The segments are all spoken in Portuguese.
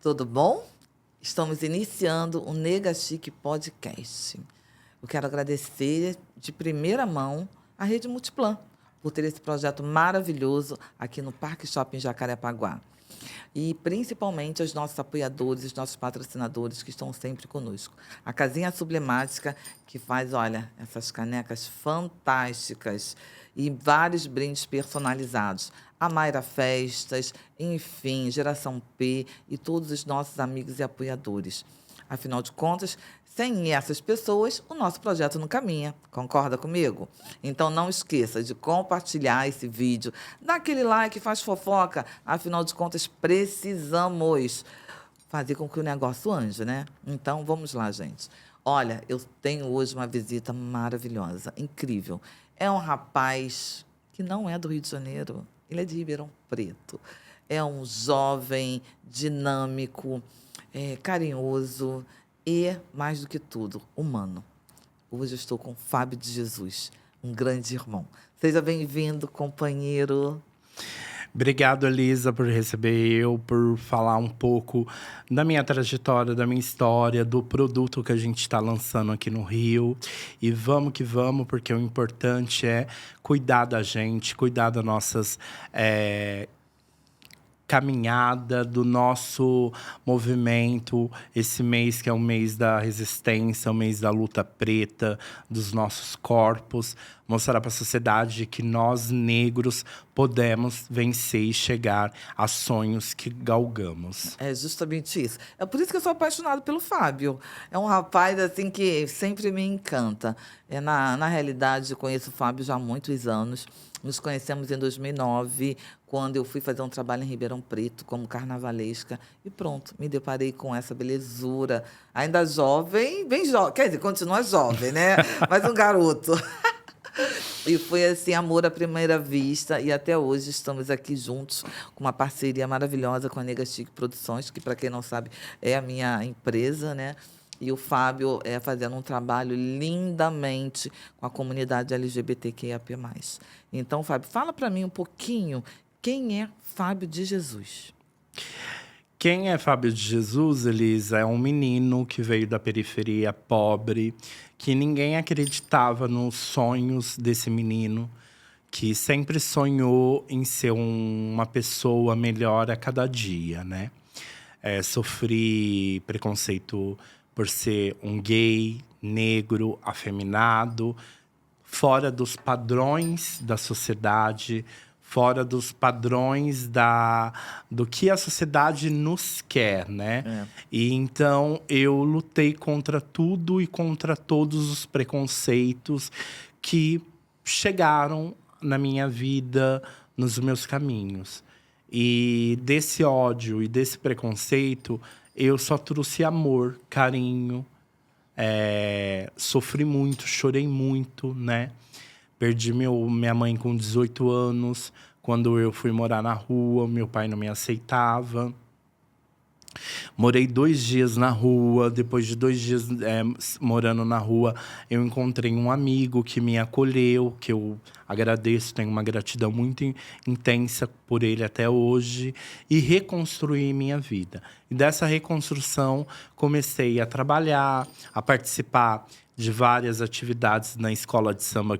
Tudo bom? Estamos iniciando o Nega Chique Podcast. Eu quero agradecer de primeira mão a Rede Multiplan por ter esse projeto maravilhoso aqui no Parque Shopping Jacarepaguá. E principalmente aos nossos apoiadores, os nossos patrocinadores que estão sempre conosco. A Casinha Sublemática, que faz, olha, essas canecas fantásticas e vários brindes personalizados. A Mayra Festas, enfim, Geração P e todos os nossos amigos e apoiadores. Afinal de contas, sem essas pessoas, o nosso projeto não caminha. Concorda comigo? Então não esqueça de compartilhar esse vídeo, dá aquele like, faz fofoca. Afinal de contas, precisamos fazer com que o negócio ande, né? Então vamos lá, gente. Olha, eu tenho hoje uma visita maravilhosa, incrível. É um rapaz que não é do Rio de Janeiro, ele é de Ribeirão Preto. É um jovem, dinâmico, carinhoso e, mais do que tudo, humano. Hoje eu estou com Fábio de Jesus, um grande irmão. Seja bem-vindo, companheiro. Obrigado, Elisa, por receber eu, por falar um pouco da minha trajetória, da minha história, do produto que a gente está lançando aqui no Rio. E vamos que vamos, porque o importante é cuidar da gente, cuidar das nossas caminhada, do nosso movimento. Esse mês que é o mês da resistência, o mês da luta preta, dos nossos corpos. Mostrar para a sociedade que nós, negros, podemos vencer e chegar a sonhos que galgamos. É justamente isso. É por isso que eu sou apaixonado pelo Fábio. É um rapaz assim que sempre me encanta. Na realidade, eu conheço o Fábio já há muitos anos. Nos conhecemos em 2009, quando eu fui fazer um trabalho em Ribeirão Preto como carnavalesca. E pronto, me deparei com essa belezura. Ainda jovem, bem jovem. Quer dizer, continua jovem, né? Mas um garoto. E foi assim, amor à primeira vista. E até hoje estamos aqui juntos com uma parceria maravilhosa com a Nega Chique Produções, que, para quem não sabe, é a minha empresa, né? E o Fábio fazendo um trabalho lindamente com a comunidade LGBTQIAP+. Então, Fábio, fala para mim um pouquinho quem é Fábio de Jesus. Quem é Fábio de Jesus, Elisa? É um menino que veio da periferia, pobre, que ninguém acreditava nos sonhos desse menino, que sempre sonhou em ser uma pessoa melhor a cada dia, né? Sofri preconceito por ser um gay, negro, afeminado, fora dos padrões da sociedade, fora dos padrões do que a sociedade nos quer, né? E então eu lutei contra tudo e contra todos os preconceitos que chegaram na minha vida, nos meus caminhos. E desse ódio e desse preconceito, eu só trouxe amor, carinho. Sofri muito, chorei muito, né? Perdi minha mãe com 18 anos, quando eu fui morar na rua, meu pai não me aceitava. Morei 2 dias na rua, depois de 2 dias morando na rua, eu encontrei um amigo que me acolheu, que eu agradeço, tenho uma gratidão muito intensa por ele até hoje, e reconstruí minha vida. E dessa reconstrução, comecei a trabalhar, a participar de várias atividades na escola de samba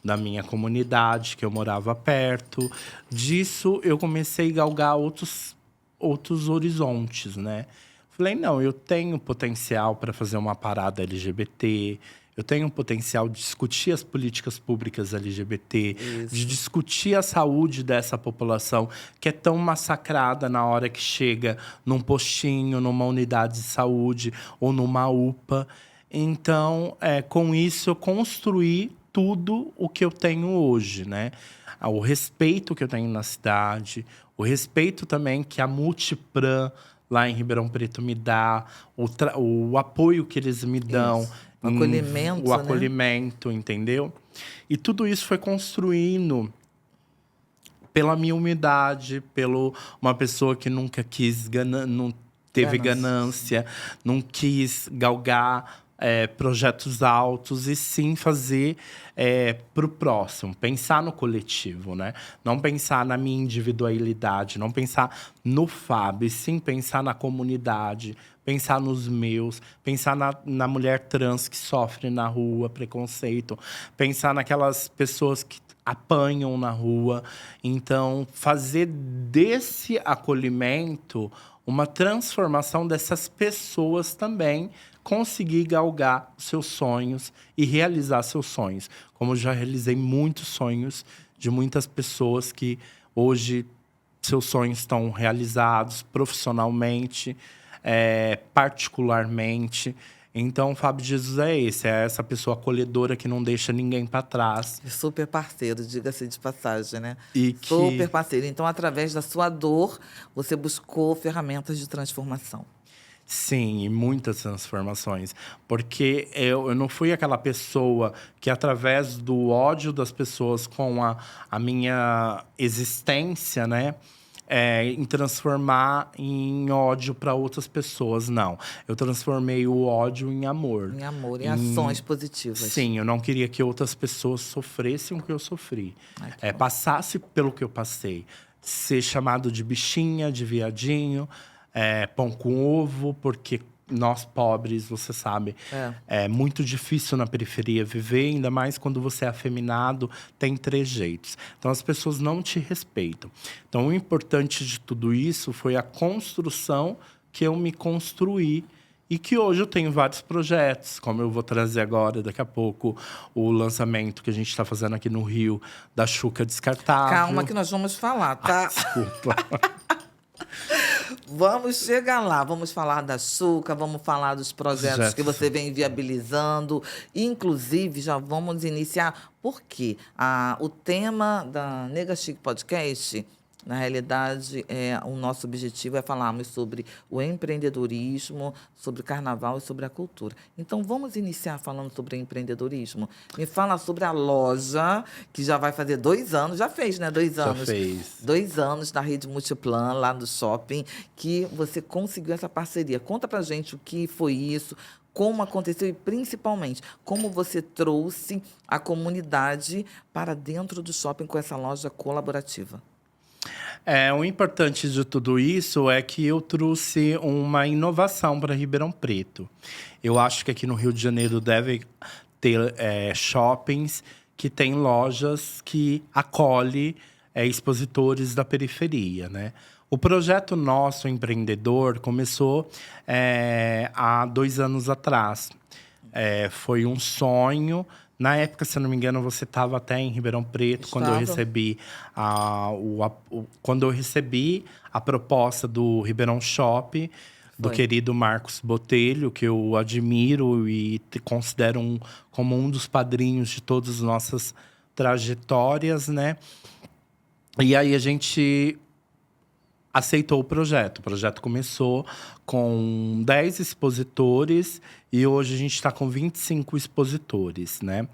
da minha comunidade, que eu morava perto. Disso, eu comecei a galgar outros horizontes, né? Falei, não, eu tenho potencial para fazer uma parada LGBT, eu tenho potencial de discutir as políticas públicas LGBT, de discutir a saúde dessa população que é tão massacrada na hora que chega num postinho, numa unidade de saúde ou numa UPA. Então, com isso, eu construí tudo o que eu tenho hoje, né? O respeito que eu tenho na cidade, o respeito também que a Multiplan, lá em Ribeirão Preto, me dá, o apoio que eles me dão. O acolhimento, o acolhimento, né? Entendeu? E tudo isso foi construindo pela minha humildade, pelo uma pessoa que nunca quis não teve ganância, não quis galgar projetos altos e sim fazer para o próximo, pensar no coletivo, né? Não pensar na minha individualidade, não pensar no Fábio, e sim pensar na comunidade, pensar nos meus, pensar na mulher trans que sofre na rua preconceito, pensar naquelas pessoas que apanham na rua. Então, fazer desse acolhimento uma transformação dessas pessoas também conseguir galgar seus sonhos e realizar seus sonhos. Como eu já realizei muitos sonhos de muitas pessoas que hoje seus sonhos estão realizados profissionalmente, particularmente. Então, o Fábio de Jesus é essa pessoa acolhedora que não deixa ninguém para trás. Super parceiro, diga-se de passagem, né? E que Super parceiro. Então, através da sua dor, você buscou ferramentas de transformação. Sim, e muitas transformações. Porque eu não fui aquela pessoa que, através do ódio das pessoas com a minha existência, né? Em transformar em ódio para outras pessoas. Não. Eu transformei o ódio em amor. Em amor, em ações positivas. Sim, eu não queria que outras pessoas sofressem o que eu sofri. Ai, Passasse pelo que eu passei. Ser chamado de bichinha, de viadinho, pão com ovo, porque nós pobres, você sabe, é muito difícil na periferia viver, ainda mais quando você é afeminado, tem trejeitos. Então, as pessoas não te respeitam. Então, o importante de tudo isso foi a construção que eu me construí e que hoje eu tenho vários projetos, como eu vou trazer agora, daqui a pouco, o lançamento que a gente está fazendo aqui no Rio, da Xuca Descartável. Calma que nós vamos falar, tá? Desculpa. Vamos chegar lá, vamos falar da Xuca, vamos falar dos projetos que você vem viabilizando. Inclusive, já vamos iniciar, porque o tema da Nega Chique Podcast, na realidade, o nosso objetivo é falarmos sobre o empreendedorismo, sobre o carnaval e sobre a cultura. Então, vamos iniciar falando sobre empreendedorismo. Me fala sobre a loja, que já vai fazer 2 anos. Já fez, né? 2 anos. Já fez. 2 anos na Rede Multiplan, lá no shopping, que você conseguiu essa parceria. Conta pra gente o que foi isso, como aconteceu e, principalmente, como você trouxe a comunidade para dentro do shopping com essa loja colaborativa. O importante de tudo isso é que eu trouxe uma inovação para Ribeirão Preto. Eu acho que aqui no Rio de Janeiro deve ter shoppings que têm lojas que acolhem expositores da periferia, né? O projeto nosso, empreendedor, começou há 2 anos atrás. Foi um sonho. Na época, se eu não me engano, você estava até em Ribeirão Preto, quando eu recebi a proposta do Ribeirão Shop, do querido Marcos Botelho, que eu admiro e considero como um dos padrinhos de todas as nossas trajetórias, né? E aí a gente aceitou o projeto. O projeto começou com 10 expositores e hoje a gente está com 25 expositores, né?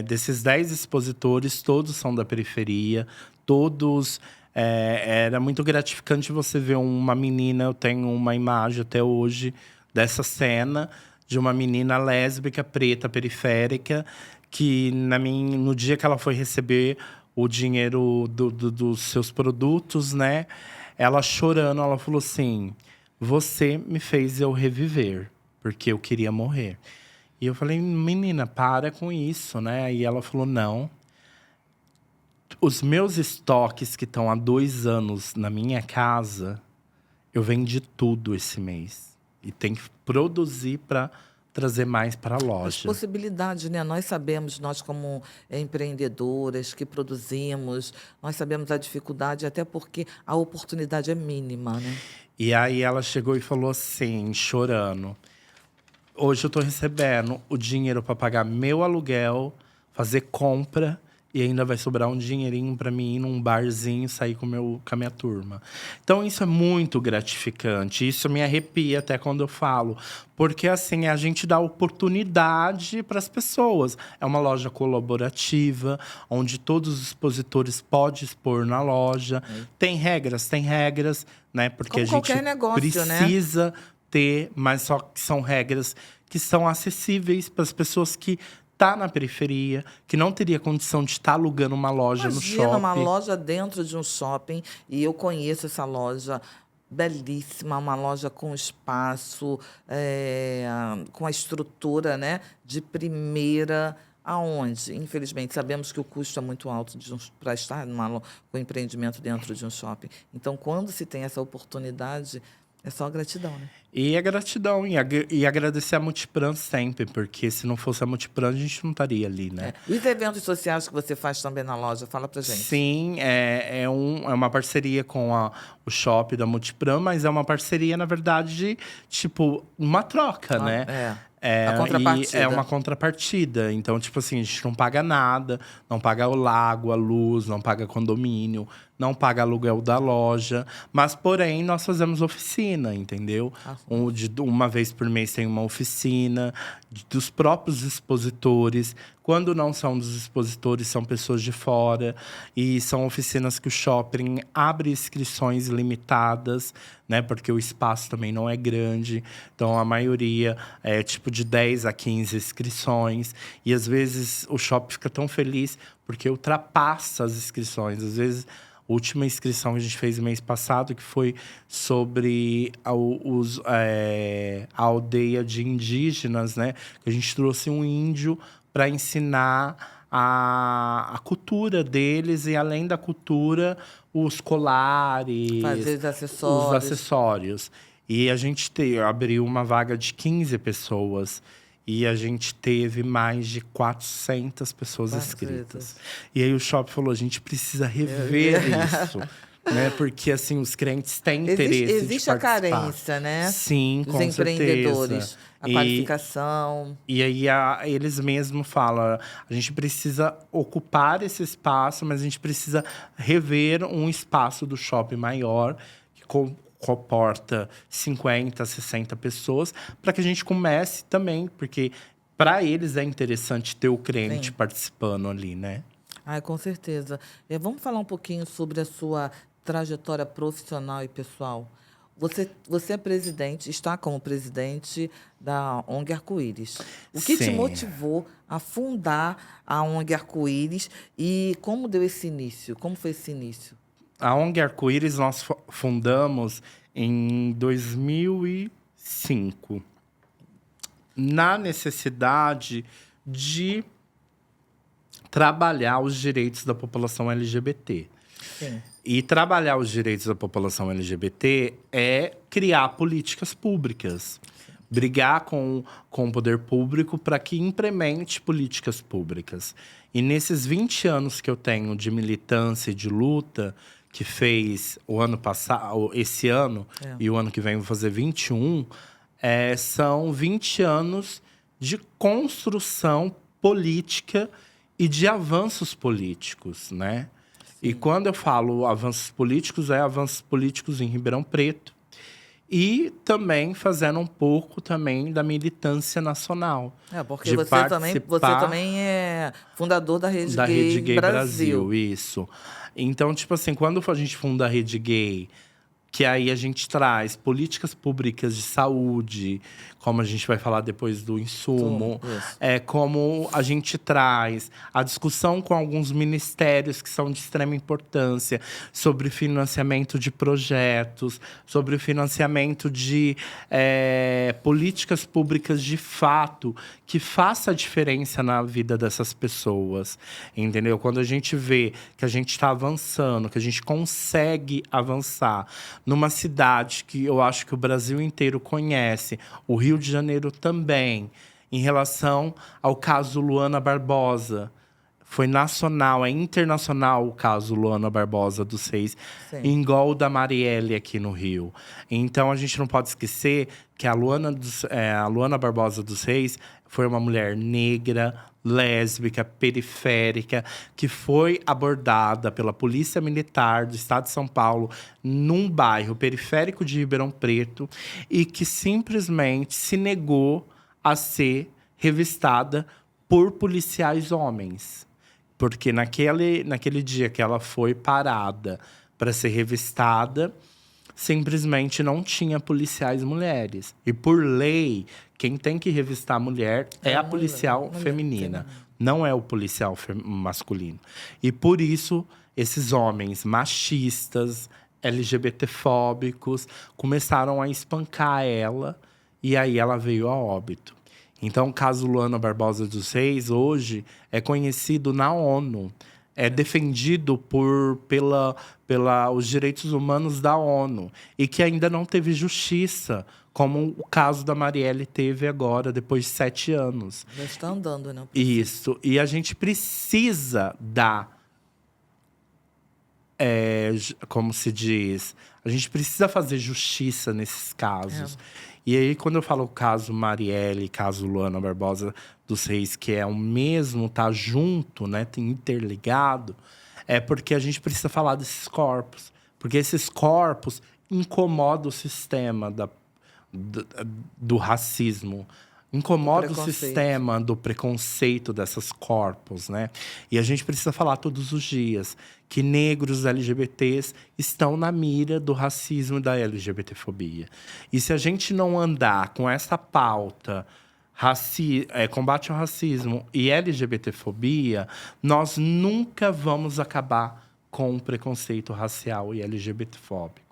Desses 10 expositores, todos são da periferia, todos... era muito gratificante você ver uma menina, eu tenho uma imagem até hoje dessa cena, de uma menina lésbica, preta, periférica, que no dia que ela foi receber o dinheiro dos seus produtos, né? Ela chorando, ela falou assim: você me fez eu reviver, porque eu queria morrer. E eu falei: menina, para com isso, né? E ela falou: não. Os meus estoques que estão há 2 anos na minha casa, eu vendi tudo esse mês. E tem que produzir para trazer mais para a loja. As possibilidades, né? Nós sabemos, nós como empreendedoras que produzimos, nós sabemos a dificuldade, até porque a oportunidade é mínima, né? E aí ela chegou e falou assim, chorando: hoje eu estou recebendo o dinheiro para pagar meu aluguel, fazer compra, e ainda vai sobrar um dinheirinho para mim ir num barzinho, sair com a minha turma. Então, isso é muito gratificante. Isso me arrepia até quando eu falo. Porque, assim, a gente dá oportunidade para as pessoas. É uma loja colaborativa, onde todos os expositores podem expor na loja. Tem regras, né? Porque como a gente qualquer negócio, precisa... né? ter, mas só que são regras que são acessíveis para as pessoas que tá na periferia, que não teria condição de estar alugando uma loja no Imagina shopping. uma loja dentro de um shopping, e eu conheço essa loja belíssima, uma loja com espaço, com a estrutura, né, de primeira. Aonde? Infelizmente, sabemos que o custo é muito alto para estar com empreendimento dentro de um shopping. Então, quando se tem essa oportunidade, é só gratidão, né? E a gratidão, e agradecer a Multiplan sempre, porque se não fosse a Multiplan, a gente não estaria ali, né? E os eventos sociais que você faz também na loja? Fala pra gente. Sim, é uma parceria com o shopping da Multiplan, mas é uma parceria, na verdade, de, tipo, uma troca, né? A contrapartida. E é uma contrapartida. Então, tipo assim, a gente não paga nada, não paga o lago, a luz, não paga condomínio, não paga aluguel da loja. Mas, porém, nós fazemos oficina, entendeu? Uma vez por mês tem uma oficina dos próprios expositores. Quando não são dos expositores, são pessoas de fora. E são oficinas que o shopping abre inscrições limitadas, né? Porque o espaço também não é grande. Então, a maioria é tipo de 10 a 15 inscrições. E, às vezes, o shopping fica tão feliz porque ultrapassa as inscrições. Às vezes, a última inscrição que a gente fez mês passado, que foi sobre a aldeia de indígenas, né? Que a gente trouxe um índio para ensinar a cultura deles e, além da cultura, os colares, fazer os acessórios. E a gente abriu uma vaga de 15 pessoas. E a gente teve mais de 400 pessoas inscritas. E aí o shopping falou, a gente precisa rever isso. Né? Porque, assim, os clientes têm interesse existe de a participar. carência, né? Sim, dos com empreendedores. certeza. A qualificação. E aí eles mesmos falam, a gente precisa ocupar esse espaço, mas a gente precisa rever um espaço do shopping maior, que comporta 50, 60 pessoas, para que a gente comece também, porque para eles é interessante ter o cliente participando ali, né? Com certeza. Vamos falar um pouquinho sobre a sua trajetória profissional e pessoal. Você é presidente, está como presidente da ONG Arco-Íris. O que te motivou a fundar a ONG Arco-Íris e como deu esse início? Como foi esse início? A ONG Arco-Íris nós fundamos em 2005, na necessidade de trabalhar os direitos da população LGBT. Sim. E trabalhar os direitos da população LGBT é criar políticas públicas. Brigar com o poder público para que implemente políticas públicas. E nesses 20 anos que eu tenho de militância e de luta, que fez o ano passado, esse ano, e o ano que vem vou fazer 21, são 20 anos de construção política e de avanços políticos, né? E quando eu falo avanços políticos em Ribeirão Preto. E também fazendo um pouco também da militância nacional. Porque você também é fundador da Rede Gay Brasil. Isso. Então, tipo assim, quando a gente funda a Rede Gay, que aí a gente traz políticas públicas de saúde, como a gente vai falar depois do insumo, como a gente traz a discussão com alguns ministérios que são de extrema importância sobre financiamento de projetos, sobre o financiamento de políticas públicas de fato que faça a diferença na vida dessas pessoas, entendeu? Quando a gente vê que a gente está avançando, que a gente consegue avançar numa cidade que eu acho que o Brasil inteiro conhece, o Rio de Janeiro também, em relação ao caso Luana Barbosa. Foi nacional, é internacional o caso Luana Barbosa dos Seis, igual o da Marielle aqui no Rio. Então, a gente não pode esquecer que a Luana Barbosa dos Reis foi uma mulher negra, lésbica, periférica, que foi abordada pela Polícia Militar do Estado de São Paulo num bairro periférico de Ribeirão Preto e que simplesmente se negou a ser revistada por policiais homens. Porque naquele dia que ela foi parada para ser revistada, simplesmente não tinha policiais mulheres. E por lei, quem tem que revistar a mulher é a policial feminina, não é o policial masculino. E por isso, esses homens machistas, LGBTfóbicos, começaram a espancar ela, e aí ela veio a óbito. Então, o caso Luana Barbosa dos Reis, hoje, é conhecido na ONU. É defendido pela os direitos humanos da ONU. E que ainda não teve justiça, como o caso da Marielle teve agora, depois de 7 anos. Já está andando, né? Isso. E a gente precisa dar… como se diz, a gente precisa fazer justiça nesses casos. E aí, quando eu falo o caso Marielle, caso Luana Barbosa dos Reis, que é o mesmo, tá junto, né, tem interligado, é porque a gente precisa falar desses corpos. Porque esses corpos incomodam o sistema do racismo. Incomoda o sistema do preconceito desses corpos, né? E a gente precisa falar todos os dias que negros LGBTs estão na mira do racismo e da LGBTfobia. E se a gente não andar com essa pauta, combate ao racismo e LGBTfobia, nós nunca vamos acabar com o preconceito racial e LGBTfóbico.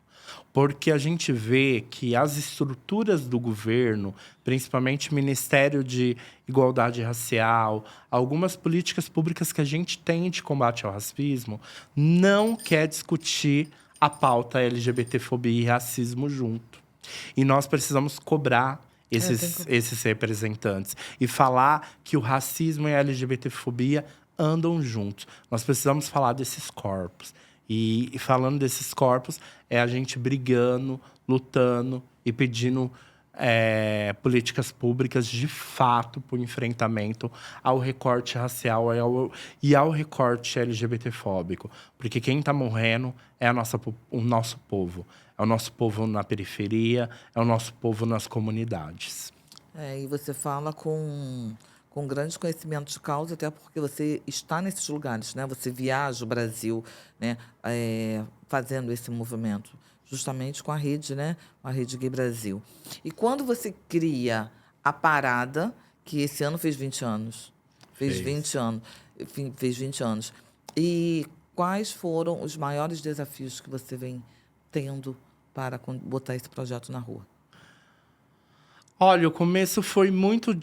Porque a gente vê que as estruturas do governo, principalmente o Ministério de Igualdade Racial, algumas políticas públicas que a gente tem de combate ao racismo, não quer discutir a pauta LGBTfobia e racismo junto. E nós precisamos cobrar esses representantes e falar que o racismo e a LGBTfobia andam juntos. Nós precisamos falar desses corpos. E falando desses corpos, é a gente brigando, lutando e pedindo políticas públicas de fato por enfrentamento ao recorte racial e ao recorte LGBTfóbico. Porque quem está morrendo é o nosso povo. É o nosso povo na periferia, é o nosso povo nas comunidades. E você fala com grande conhecimento de causa, até porque você está nesses lugares, né? Você viaja o Brasil, né? Fazendo esse movimento, justamente com a rede, né? A Rede Gay Brasil. E quando você cria a parada, que esse ano fez 20 anos. Fez 20 anos. E quais foram os maiores desafios que você vem tendo para botar esse projeto na rua? Olha, o começo foi muito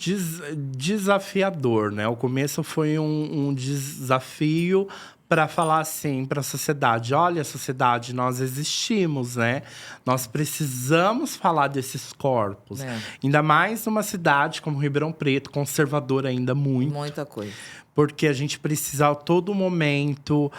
desafiador, né? O começo foi um desafio para falar assim para a sociedade: olha, sociedade, nós existimos, né? Nós precisamos falar desses corpos. Ainda mais numa cidade como Ribeirão Preto, conservadora ainda muito. Muita coisa. Porque a gente precisa a todo momento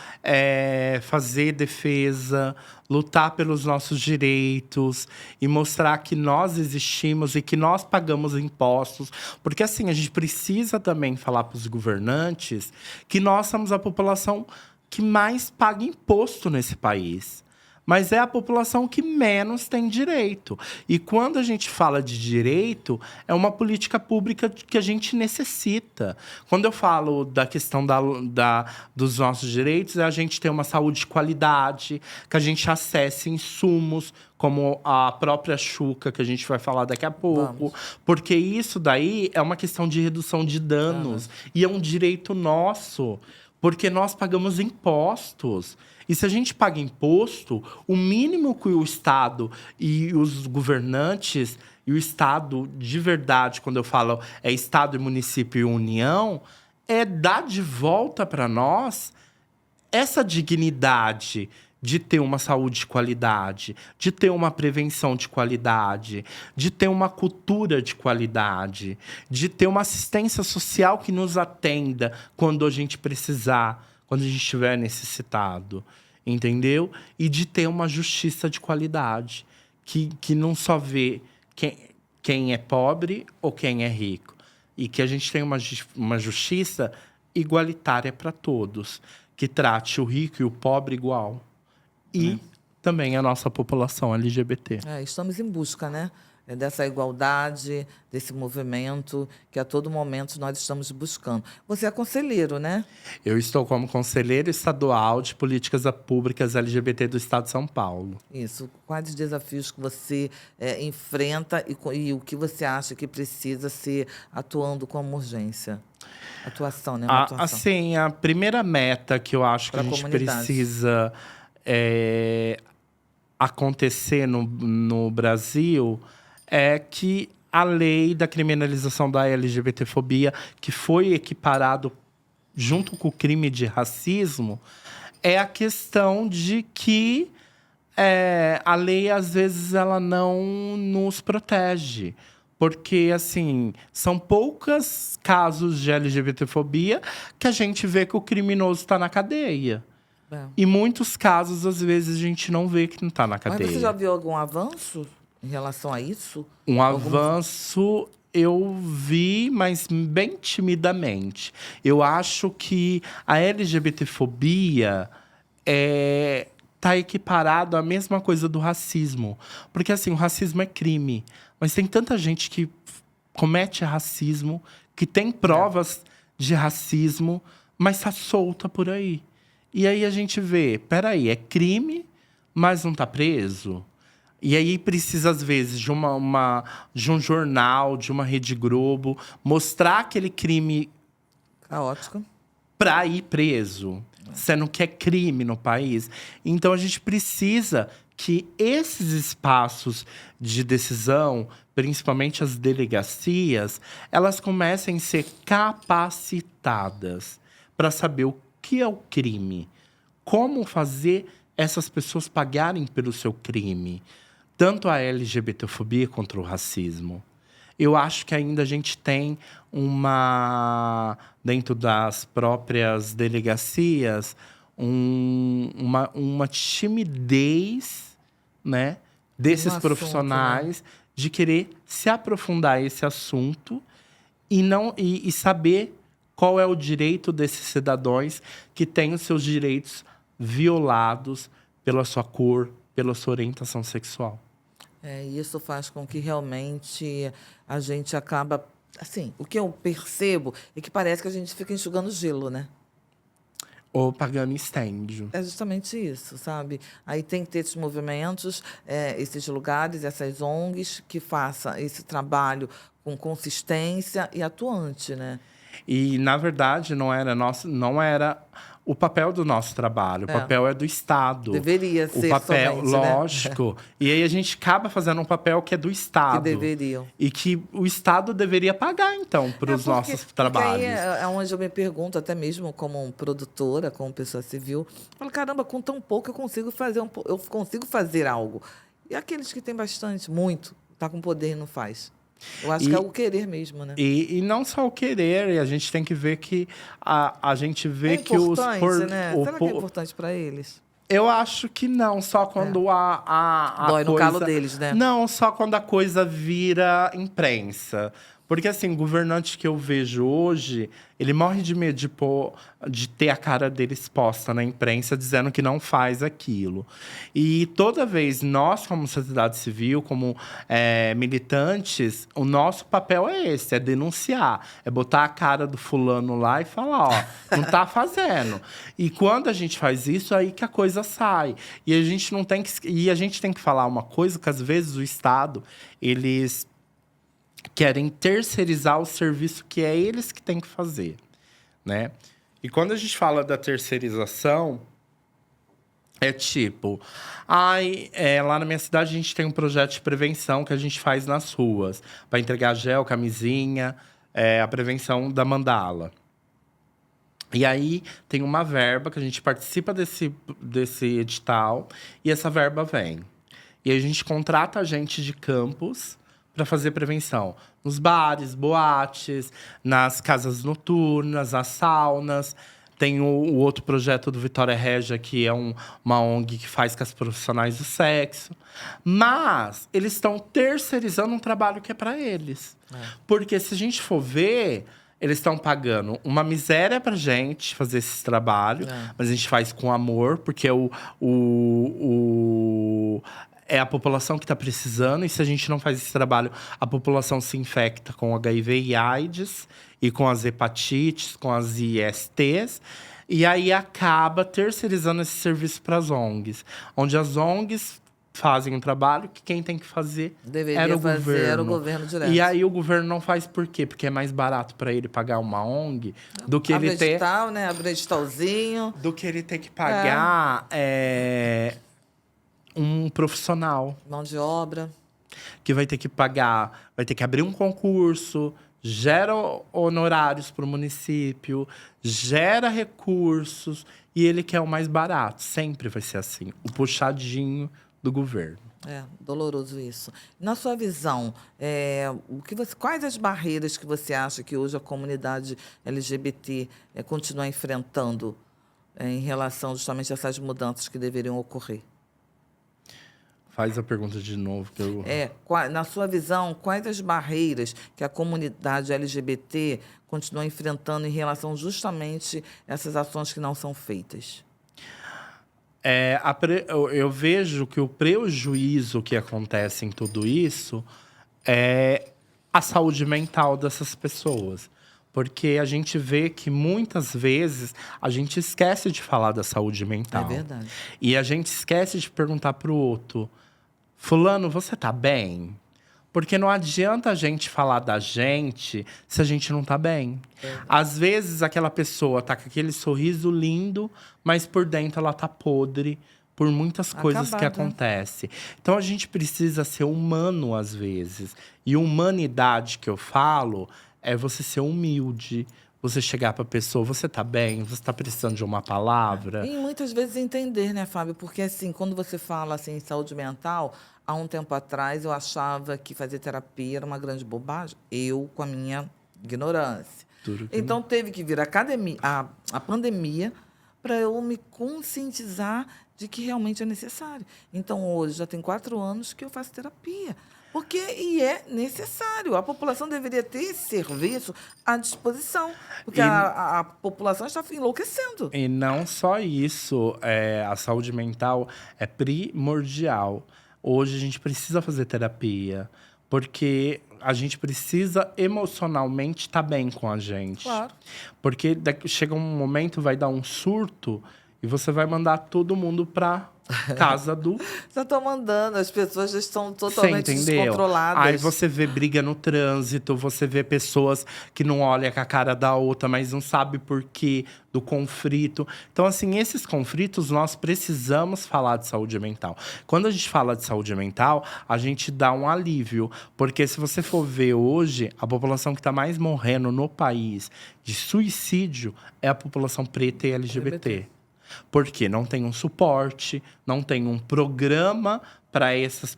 fazer defesa, lutar pelos nossos direitos e mostrar que nós existimos e que nós pagamos impostos. Porque assim, a gente precisa também falar para os governantes que nós somos a população que mais paga imposto nesse país. Mas é a população que menos tem direito. E quando a gente fala de direito, é uma política pública que a gente necessita. Quando eu falo da questão dos nossos direitos, é a gente ter uma saúde de qualidade, que a gente acesse insumos, como a própria Xuca, que a gente vai falar daqui a pouco. Porque isso daí é uma questão de redução de danos. E é um direito nosso, porque nós pagamos impostos. E se a gente paga imposto, o mínimo que o Estado e os governantes, e o Estado de verdade, quando eu falo Estado, município e União, é dar de volta para nós essa dignidade de ter uma saúde de qualidade, de ter uma prevenção de qualidade, de ter uma cultura de qualidade, de ter uma assistência social que nos atenda quando a gente precisar, quando a gente estiver necessitado, entendeu? E de ter uma justiça de qualidade, que não só vê quem é pobre ou quem é rico. E que a gente tenha uma justiça igualitária para todos, que trate o rico e o pobre igual. E também a nossa população LGBT. Estamos em busca, né? dessa igualdade, desse movimento que a todo momento nós estamos buscando. Você é conselheiro, né? Eu estou como conselheiro estadual de políticas públicas LGBT do Estado de São Paulo. Isso. Quais os desafios que você enfrenta e o que você acha que precisa ser atuando como urgência? Atuação, né? Uma atuação. Assim, a primeira meta que eu acho que a gente precisa acontecer no Brasil é que a lei da criminalização da LGBTfobia, que foi equiparado junto com o crime de racismo, é a questão de que a lei, às vezes, ela não nos protege. Porque, assim, são poucos casos de LGBTfobia que a gente vê que o criminoso está na cadeia. E muitos casos, às vezes, a gente não vê que não está na cadeia. Mas você já viu algum avanço em relação a isso? Avanço eu vi, mas bem timidamente. Eu acho que a LGBTfobia tá equiparado à mesma coisa do racismo. Porque, assim, o racismo é crime. Mas tem tanta gente que comete racismo, que tem provas de racismo, mas tá solta por aí. E aí a gente vê, peraí, é crime, mas não tá preso? E aí precisa, às vezes, de um jornal, de uma Rede Globo, mostrar aquele crime caótico para ir preso, sendo que é crime no país. Então a gente precisa que esses espaços de decisão, principalmente as delegacias, elas comecem a ser capacitadas para saber o que é o crime, como fazer essas pessoas pagarem pelo seu crime, tanto a LGBTfobia quanto o racismo. Eu acho que ainda a gente tem dentro das próprias delegacias, uma timidez, né, desses profissionais, né, de querer se aprofundar esse assunto e saber qual é o direito desses cidadãos que têm os seus direitos violados pela sua cor, pela sua orientação sexual. Isso faz com que realmente a gente acaba... Assim, o que eu percebo é que parece que a gente fica enxugando gelo, né? Ou pagando incêndio. É justamente isso, sabe? Aí tem que ter esses movimentos, esses lugares, essas ONGs que façam esse trabalho com consistência e atuante, né? E, na verdade, não era o papel do nosso trabalho. O papel é do Estado. Deveria ser o papel, somente, lógico. Né? E aí a gente acaba fazendo um papel que é do Estado. Que deveriam. E que o Estado deveria pagar, então, para os nossos trabalhos. Porque aí é onde eu me pergunto, até mesmo como produtora, como pessoa civil, eu falo, caramba, com tão pouco eu consigo fazer algo. E aqueles que têm bastante, muito, tá com poder e não faz. Eu acho que é o querer mesmo, né? E não só o querer, e a gente tem que ver que a gente vê que os... né? Será que é importante para eles? Eu acho que não, só quando a dói coisa... no calo deles, né? Não, só quando a coisa vira imprensa. Porque, assim, o governante que eu vejo hoje, ele morre de medo de ter a cara dele exposta na imprensa, dizendo que não faz aquilo. E toda vez, nós, como sociedade civil, como militantes, o nosso papel é esse, é denunciar. É botar a cara do fulano lá e falar, ó, não tá fazendo. E quando a gente faz isso, aí que a coisa sai. E a gente não tem que... E a gente tem que falar uma coisa que, às vezes, o Estado, eles querem terceirizar o serviço que é eles que têm que fazer, né? E quando a gente fala da terceirização, é tipo... lá na minha cidade a gente tem um projeto de prevenção que a gente faz nas ruas, para entregar gel, camisinha, a prevenção da mandala. E aí tem uma verba que a gente participa desse edital e essa verba vem. E a gente contrata gente de campus para fazer prevenção nos bares, boates, nas casas noturnas, nas saunas. Tem o outro projeto do Vitória Regia, que é uma ONG que faz com as profissionais do sexo. Mas eles estão terceirizando um trabalho que é para eles. Porque se a gente for ver, eles estão pagando uma miséria pra gente fazer esse trabalho, mas a gente faz com amor, porque é a população que está precisando. E se a gente não faz esse trabalho, a população se infecta com HIV e AIDS, e com as hepatites, com as ISTs. E aí acaba terceirizando esse serviço para as ONGs. Onde as ONGs fazem um trabalho que quem tem que fazer era o governo direto. E aí o governo não faz por quê? Porque é mais barato para ele pagar uma ONG do que ele ter… edital, né? Abre editalzinho. Do que ele ter que pagar um profissional. Mão de obra. Que vai ter que pagar, vai ter que abrir um concurso, gera honorários para o município, gera recursos, e ele quer o mais barato. Sempre vai ser assim, o puxadinho do governo. É, doloroso isso. Na sua visão, quais as barreiras que você acha que hoje a comunidade LGBT continua enfrentando em relação justamente a essas mudanças que deveriam ocorrer? Faz a pergunta de novo. Que eu… Na sua visão, quais as barreiras que a comunidade LGBT continua enfrentando em relação justamente a essas ações que não são feitas? Eu vejo que o prejuízo que acontece em tudo isso é a saúde mental dessas pessoas. Porque a gente vê que muitas vezes a gente esquece de falar da saúde mental. É verdade. E a gente esquece de perguntar pro outro: fulano, você tá bem? Porque não adianta a gente falar da gente se a gente não tá bem. Às vezes, aquela pessoa tá com aquele sorriso lindo, mas por dentro ela tá podre por muitas coisas que acontecem. Então, a gente precisa ser humano, às vezes. E humanidade que eu falo é você ser humilde. Você chegar para a pessoa, você tá bem? Você tá precisando de uma palavra? E muitas vezes entender, né, Fábio? Porque, assim, quando você fala assim, em saúde mental, há um tempo atrás eu achava que fazer terapia era uma grande bobagem. Eu, com a minha ignorância. Então, teve que vir a pandemia para eu me conscientizar de que realmente é necessário. Então, hoje, já tem 4 anos que eu faço terapia. Porque é necessário. A população deveria ter esse serviço à disposição. Porque a população está enlouquecendo. E não só isso. A saúde mental é primordial. Hoje a gente precisa fazer terapia. Porque a gente precisa emocionalmente estar bem com a gente. Claro. Porque chega um momento, vai dar um surto… E você vai mandar todo mundo pra casa do… Já estou mandando, as pessoas já estão totalmente descontroladas. Aí você vê briga no trânsito, você vê pessoas que não olham com a cara da outra, mas não sabe por quê do conflito. Então, assim, esses conflitos, nós precisamos falar de saúde mental. Quando a gente fala de saúde mental, a gente dá um alívio. Porque se você for ver hoje, a população que está mais morrendo no país de suicídio é a população preta e LGBT. Porque não tem um suporte, não tem um programa para essas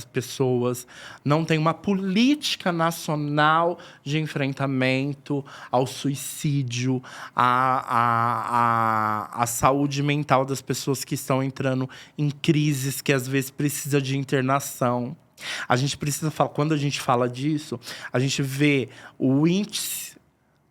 pessoas, não tem uma política nacional de enfrentamento ao suicídio, à saúde mental das pessoas que estão entrando em crises, que às vezes precisa de internação. A gente precisa falar, quando a gente fala disso, a gente vê o índice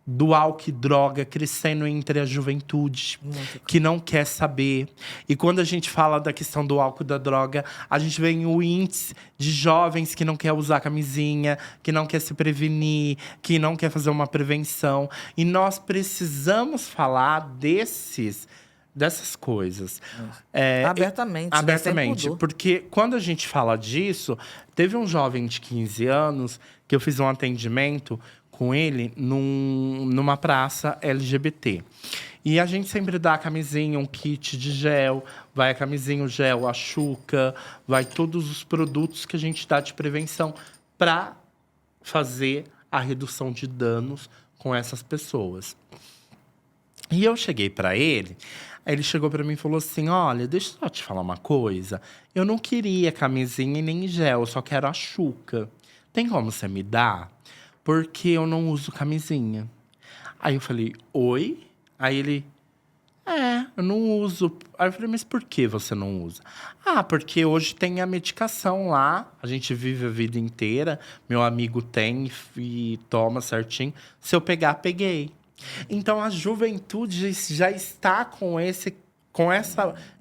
do álcool e droga crescendo entre a juventude, que não quer saber. E quando a gente fala da questão do álcool e da droga, a gente vê o índice de jovens que não quer usar camisinha, que não quer se prevenir, que não quer fazer uma prevenção. E nós precisamos falar dessas coisas. Abertamente. Abertamente. Porque quando a gente fala disso, teve um jovem de 15 anos que eu fiz um atendimento com ele numa praça LGBT. E a gente sempre dá a camisinha, um kit de gel, vai a camisinha, o gel, a chuca, vai todos os produtos que a gente dá de prevenção para fazer a redução de danos com essas pessoas. E eu cheguei para ele, aí ele chegou para mim e falou assim: olha, deixa eu te falar uma coisa. Eu não queria camisinha e nem gel, eu só quero a chuca. Tem como você me dar? Porque eu não uso camisinha. Aí eu falei: oi? Aí ele: eu não uso. Aí eu falei: mas por que você não usa? Ah, porque hoje tem a medicação lá. A gente vive a vida inteira. Meu amigo tem e toma certinho. Se eu pegar, peguei. Então, a juventude já está com com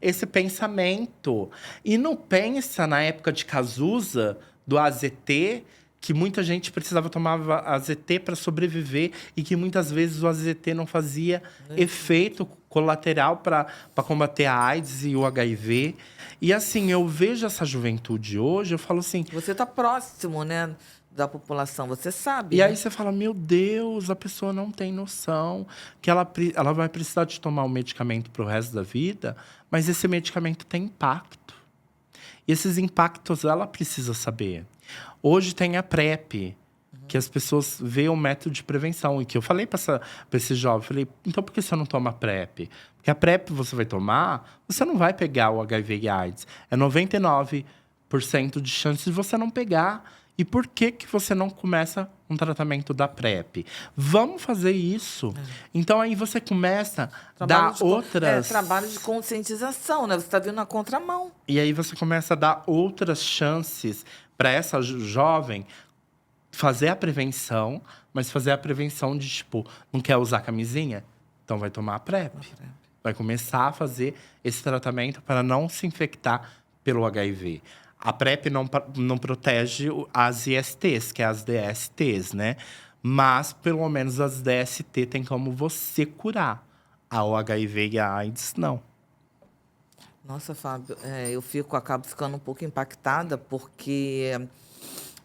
esse pensamento. E não pensa na época de Cazuza, do AZT, que muita gente precisava tomar AZT para sobreviver e que muitas vezes o AZT não fazia efeito colateral para combater a AIDS e o HIV. E assim, eu vejo essa juventude hoje, eu falo assim… Você está próximo, né, da população, você sabe. E né? aí você fala, meu Deus, a pessoa não tem noção que ela vai precisar de tomar um medicamento para o resto da vida, mas esse medicamento tem impacto. E esses impactos ela precisa saber. Hoje tem a PrEP, que as pessoas veem o método de prevenção. E que eu falei para esse jovem, falei, então por que você não toma PrEP? Porque a PrEP você vai tomar, você não vai pegar o HIV e AIDS. É 99% de chance de você não pegar. E por que você não começa um tratamento da PrEP? Vamos fazer isso. Então, aí você começa a dar outras… trabalho de conscientização, né? Você está vindo na contramão. E aí você começa a dar outras chances para essa jovem fazer a prevenção, mas fazer a prevenção de, tipo, não quer usar camisinha? Então vai tomar a PrEP. Vai começar a fazer esse tratamento para não se infectar pelo HIV. A PrEP não protege as ISTs, que é as DSTs, né? Mas, pelo menos, as DST tem como você curar. O HIV e a AIDS, não. Nossa, Fábio, eu acabo ficando um pouco impactada, porque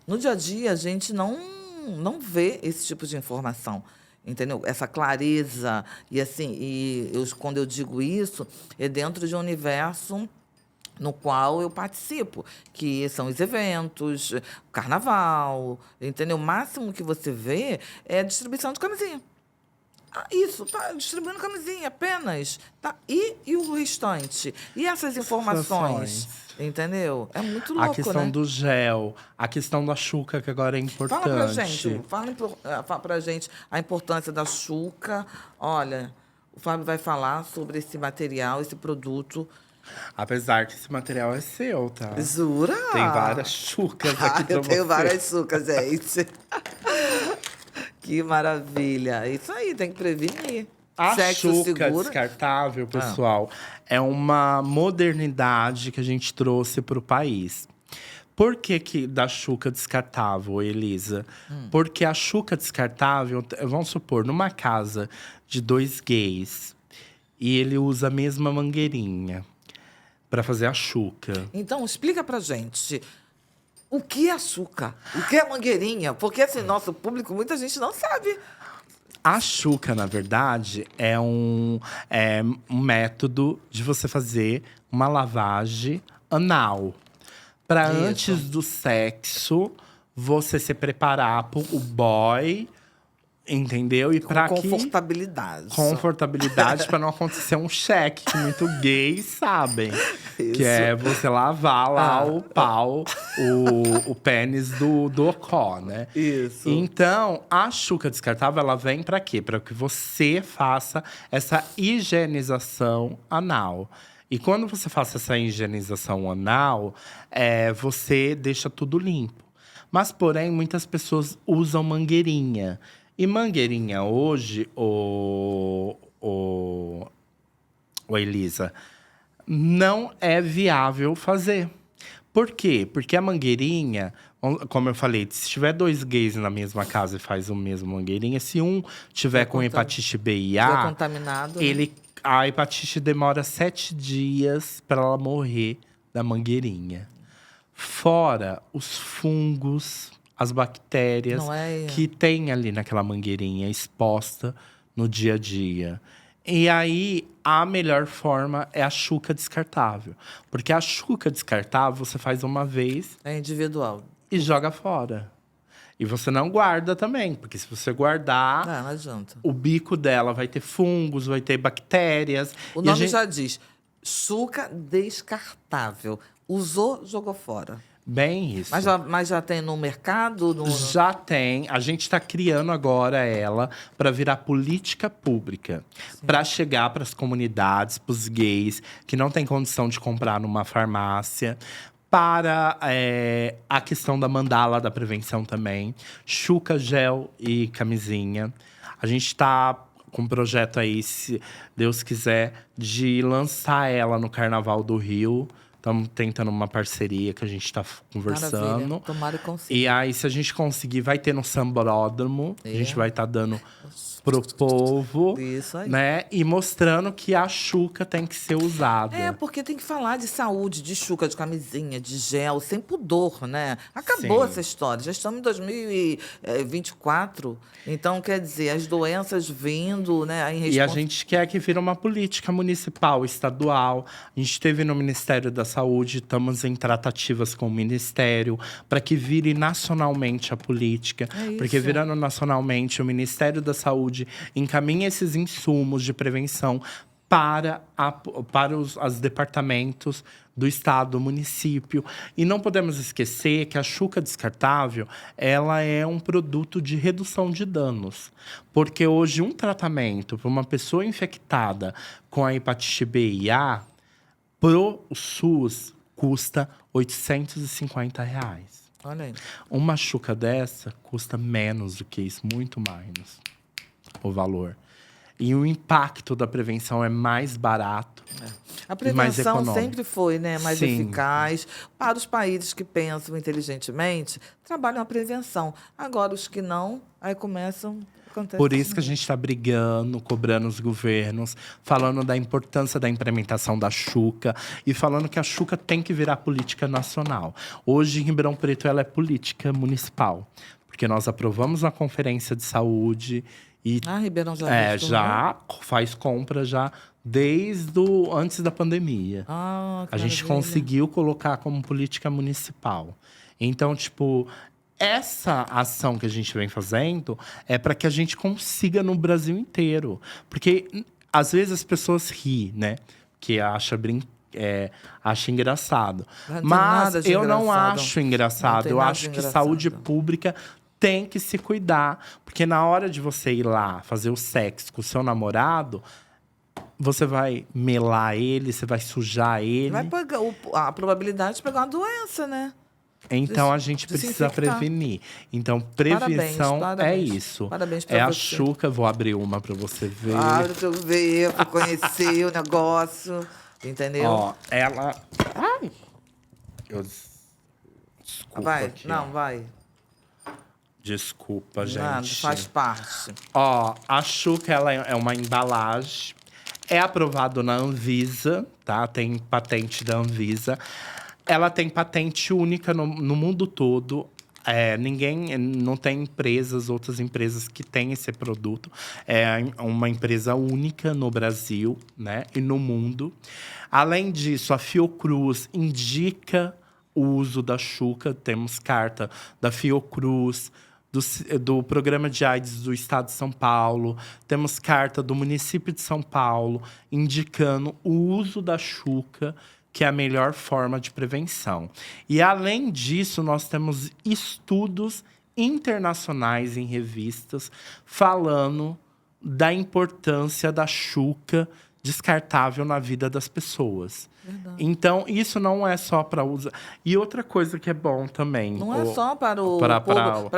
no dia a dia a gente não vê esse tipo de informação, entendeu? Essa clareza. E assim, quando eu digo isso, é dentro de um universo no qual eu participo, que são os eventos, o carnaval, entendeu? O máximo que você vê é a distribuição de camisinha. Isso, tá distribuindo camisinha apenas. Tá? E o restante? E essas informações? Entendeu? É muito louco, a questão né? do gel, a questão da Xuca, que agora é importante. Fala pra gente a importância da Xuca. Olha, o Fábio vai falar sobre esse material, esse produto. Apesar que esse material é seu, tá? Jura? Tem várias Xucas aqui pra eu tenho você. várias Xucas, gente. Que maravilha. Isso aí, tem que prevenir. A Sexo Xuca seguro. descartável, pessoal, é uma modernidade que a gente trouxe para o país. Por que da Xuca descartável, Elisa? Porque a Xuca descartável, vamos supor, numa casa de 2 gays, e ele usa a mesma mangueirinha para fazer a Xuca. Então, explica pra gente. O que é Xuca? O que é mangueirinha? Porque, assim, nosso público, muita gente não sabe. A Xuca, na verdade, é um método de você fazer uma lavagem anal. Para Isso. antes do sexo, você se preparar para o boy, entendeu? E para Confortabilidade. Confortabilidade para não acontecer um cheque, que muito gays sabem. Isso. Que é você lavar lá o pau, o pênis do ocó, né? Isso. Então, a Xuca descartável, ela vem para quê? Para que você faça essa higienização anal. E quando você faça essa higienização anal, você deixa tudo limpo. Mas, porém, muitas pessoas usam mangueirinha. E mangueirinha hoje, Elisa, não é viável fazer. Por quê? Porque a mangueirinha, como eu falei, se tiver 2 gays na mesma casa e faz o mesmo mangueirinha, se um tiver com hepatite B e A, contaminado, a hepatite demora 7 dias para ela morrer da mangueirinha. Fora os fungos, as bactérias que tem ali naquela mangueirinha exposta no dia a dia. E aí, a melhor forma é a Xuca descartável. Porque a Xuca descartável, você faz uma vez… É individual. E joga fora. E você não guarda também. Porque se você guardar… Não adianta. O bico dela vai ter fungos, vai ter bactérias. O nome já diz. Xuca descartável. Usou, jogou fora. Bem isso. Mas já tem no mercado? Já tem. A gente está criando agora ela para virar política pública. Para chegar para as comunidades, para os gays que não têm condição de comprar numa farmácia. Para a questão da mandala da prevenção também. Xuca, gel e camisinha. A gente está com um projeto aí, se Deus quiser, de lançar ela no Carnaval do Rio. Estamos tentando uma parceria que a gente está conversando. Maravilha. Tomara e consiga. E aí, se a gente conseguir, vai ter no Sambódromo. A gente vai estar dando pro povo, Isso aí. né? E mostrando que a Xuca tem que ser usada. Porque tem que falar de saúde, de chuca, de camisinha, de gel, sem pudor, né? Acabou Sim. essa história. Já estamos em 2024. Então, quer dizer, as doenças vindo, né? E a gente quer que vire uma política municipal, estadual. A gente teve no Ministério da Saúde, estamos em tratativas com o Ministério para que vire nacionalmente a política. Porque isso. virando nacionalmente, o Ministério da Saúde encaminha esses insumos de prevenção para os departamentos do estado, do município. E não podemos esquecer que a Xuca descartável, ela é um produto de redução de danos. Porque hoje um tratamento para uma pessoa infectada com a hepatite B e A, pro SUS, custa R$850. Olha aí. Uma Xuca dessa custa menos do que isso, muito menos o valor. E o impacto da prevenção é mais barato. A e mais prevenção econômico. sempre foi, né, mais Sim. eficaz. Para os países que pensam inteligentemente, trabalham a prevenção. Agora, os que não, aí começam... Por isso que a gente está brigando, cobrando os governos, falando da importância da implementação da Xuca e falando que a Xuca tem que virar política nacional. Hoje, em Ribeirão Preto, ela é política municipal. Porque nós aprovamos uma conferência de saúde e Ribeirão já já faz compra já desde antes da pandemia. que A gente maravilha. conseguiu colocar como política municipal. Então, tipo, essa ação que a gente vem fazendo é para que a gente consiga no Brasil inteiro. Porque às vezes as pessoas riem, né? Que acha engraçado. Não tem Mas nada de eu não engraçado. acho Não engraçado. tem Eu nada acho de que engraçado. saúde pública tem que se cuidar. Porque na hora de você ir lá fazer o sexo com o seu namorado, você vai melar ele, você vai sujar ele. Vai pegar a probabilidade de pegar uma doença, né? Então, a gente de se precisa infectar. prevenir. Então, prevenção Parabéns. é isso. Parabéns pra é a você. Xuca. Vou abrir uma para você ver. Abre pra eu ver, pra conhecer o negócio. Entendeu? Ó, ela... Ai! Desculpa vai. aqui, Não, ó. vai. Desculpa, gente. Nada, faz parte. Ó, a Xuca, ela é uma embalagem. É aprovado na Anvisa, tá? Tem patente da Anvisa. Ela tem patente única no mundo todo. Não tem outras empresas que têm esse produto. É uma empresa única no Brasil, né? E no mundo. Além disso, a Fiocruz indica o uso da Xuca. Temos carta da Fiocruz, do Programa de AIDS do Estado de São Paulo. Temos carta do município de São Paulo indicando o uso da Xuca, que é a melhor forma de prevenção. E, além disso, nós temos estudos internacionais em revistas falando da importância da Xuca descartável na vida das pessoas. Verdade. Então, isso não é só para usar. E outra coisa que é bom também. Não é só para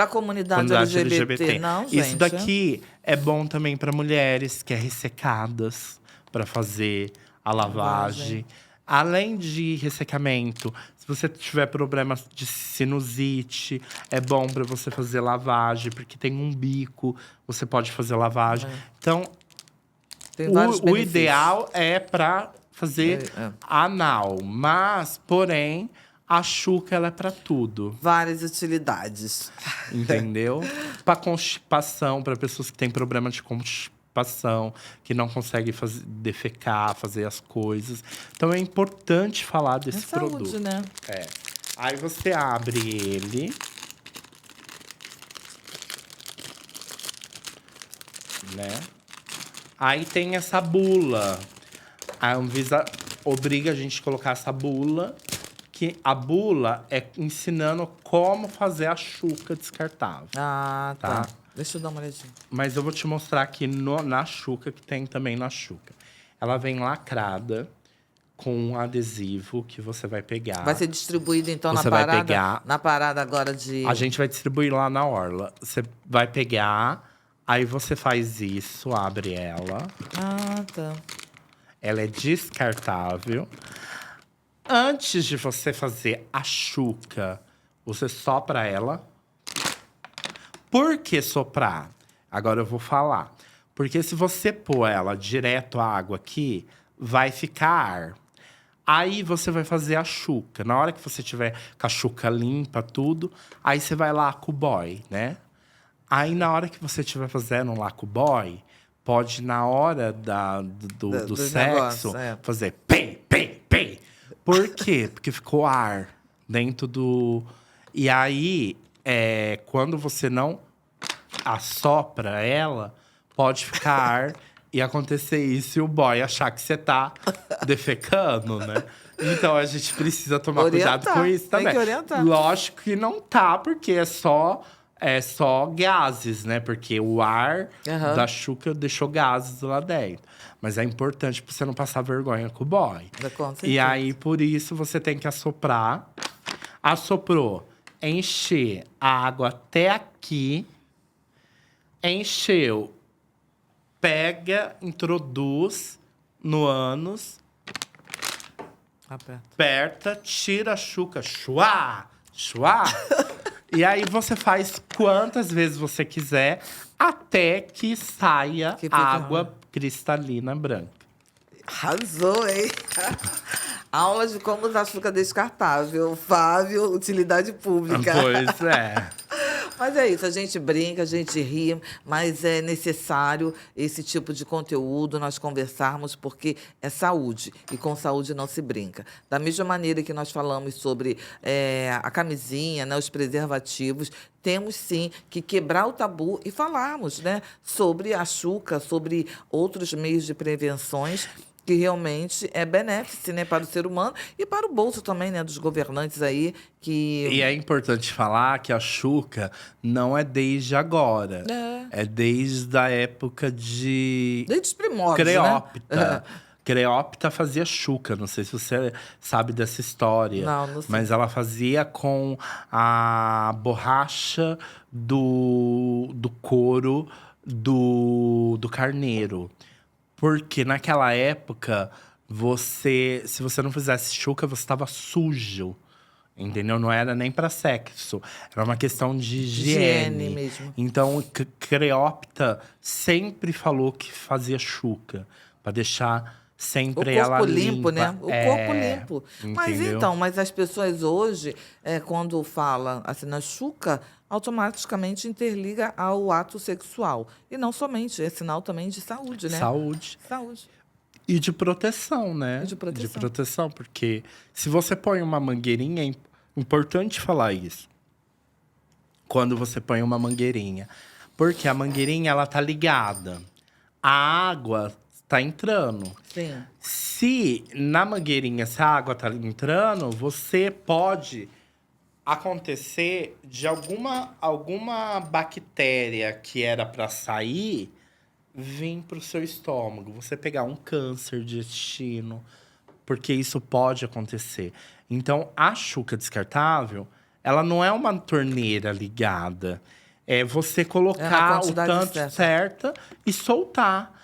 a comunidade LGBT, não, gente. Isso daqui é bom também para mulheres que é ressecadas, para fazer a lavagem. Além de ressecamento, se você tiver problemas de sinusite, é bom para você fazer lavagem, porque tem um bico, você pode fazer lavagem. Então, o ideal é para fazer anal, mas, porém, a Xuca ela é para tudo. Várias utilidades. Entendeu? Para constipação, para pessoas que têm problema de constipação, que não conseguem defecar, fazer as coisas. Então, é importante falar desse produto. Saúde, né? Aí você abre ele. Né? Aí tem essa bula. A Anvisa obriga a gente a colocar essa bula. Que a bula é ensinando como fazer a Xuca descartável. Ah, tá. Deixa eu dar uma olhadinha. Mas eu vou te mostrar aqui na Xuca, que tem também na Xuca. Ela vem lacrada com um adesivo que você vai pegar. Vai ser distribuído, então, Você na parada? vai pegar. Na parada agora de... A gente vai distribuir lá na orla. Você vai pegar Aí você faz isso, abre ela. Ah, tá. Ela é descartável. Antes de você fazer a chuca, você sopra ela. Por que soprar? Agora eu vou falar. Porque se você pôr ela direto à água aqui, vai ficar ar. Aí você vai fazer a chuca. Na hora que você tiver com a chuca limpa, tudo, aí você vai lá com o boy, né? Aí na hora que você estiver fazendo lá com o boy, pode na hora do Dos sexo negócios, é. fazer pem, pem, pem. Por quê? Porque ficou ar dentro do… E aí, quando você não assopra ela, pode ficar ar e acontecer isso e o boy achar que você tá defecando, né? Então a gente precisa tomar cuidado com isso tem também. que orientar. Lógico que não tá, porque é só gases, né? Porque o ar Aham. da chuca deixou gases lá dentro. Mas é importante pra você não passar vergonha com o boy. Com E certeza. aí, por isso, você tem que assoprar. Assoprou, encher a água até aqui. Encheu, pega, introduz no ânus, aperta, tira a chuca, chuá, chuá. E aí você faz quantas vezes você quiser, até que saia Que fica- água cristalina branca. Arrasou, hein? Aula de como usar açúcar descartável. Fábio, utilidade pública. Pois é. Mas é isso, a gente brinca, a gente ri, mas é necessário esse tipo de conteúdo, nós conversarmos, porque é saúde, e com saúde não se brinca. Da mesma maneira que nós falamos sobre a camisinha, né, os preservativos, temos sim que quebrar o tabu e falarmos, né, sobre a chuca, sobre outros meios de prevenções que realmente é benéfico, né, para o ser humano e para o bolso também, né, dos governantes aí que… E é importante falar que a chuca não é desde agora. É desde a época de Desde os primórdios, Creópita. né? Creópita fazia chuca, não sei se você sabe dessa história. Não sei. Mas ela fazia com a borracha do couro do carneiro. Porque naquela época, se você não fizesse chuca, você estava sujo. Entendeu? Não era nem para sexo. Era uma questão de higiene. mesmo. Então, Creópita sempre falou que fazia chuca. Para deixar O sempre corpo ela limpo, limpa. né? O corpo limpo. Mas Entendeu? então, mas as pessoas hoje, quando fala assim na chuca, automaticamente interliga ao ato sexual. E não somente, é sinal também de saúde, né? Saúde. Saúde. E de proteção, né? E de proteção. De proteção, porque se você põe uma mangueirinha, é importante falar isso. Quando você põe uma mangueirinha. Porque a mangueirinha, ela tá ligada. A água tá entrando. Sim. Se na mangueirinha, se a água tá entrando, você pode acontecer de alguma bactéria que era para sair vir para o seu estômago. Você pegar um câncer de intestino, porque isso pode acontecer. Então, a chuca descartável, ela não é uma torneira ligada. É você colocar o quantidade tanto certa e soltar.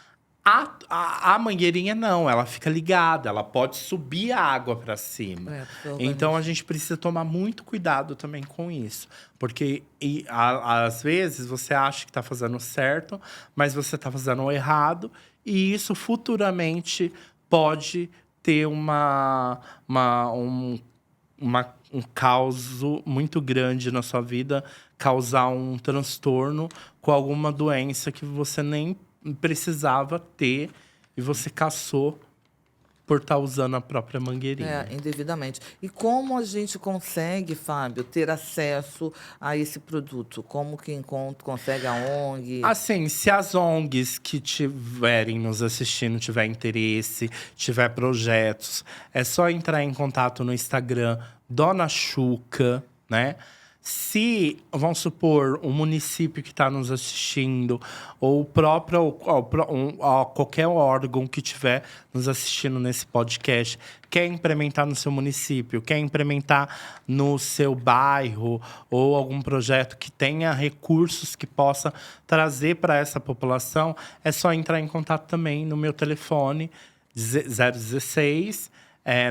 A mangueirinha não, ela fica ligada, ela pode subir a água para cima. Então a gente precisa tomar muito cuidado também com isso. Porque às vezes você acha que está fazendo certo, mas você está fazendo o errado. E isso futuramente pode ter um caos muito grande na sua vida, causar um transtorno com alguma doença que você nem precisava ter e você caçou por estar usando a própria mangueirinha. Indevidamente. E como a gente consegue, Fábio, ter acesso a esse produto? Como que consegue a ONG? Assim, se as ONGs que estiverem nos assistindo tiver interesse, tiver projetos, é só entrar em contato no Instagram Dona Chuca, né? Se, vamos supor, o município que está nos assistindo, ou o próprio, qualquer órgão que estiver nos assistindo nesse podcast, quer implementar no seu município, quer implementar no seu bairro, ou algum projeto que tenha recursos que possa trazer para essa população, é só entrar em contato também no meu telefone 016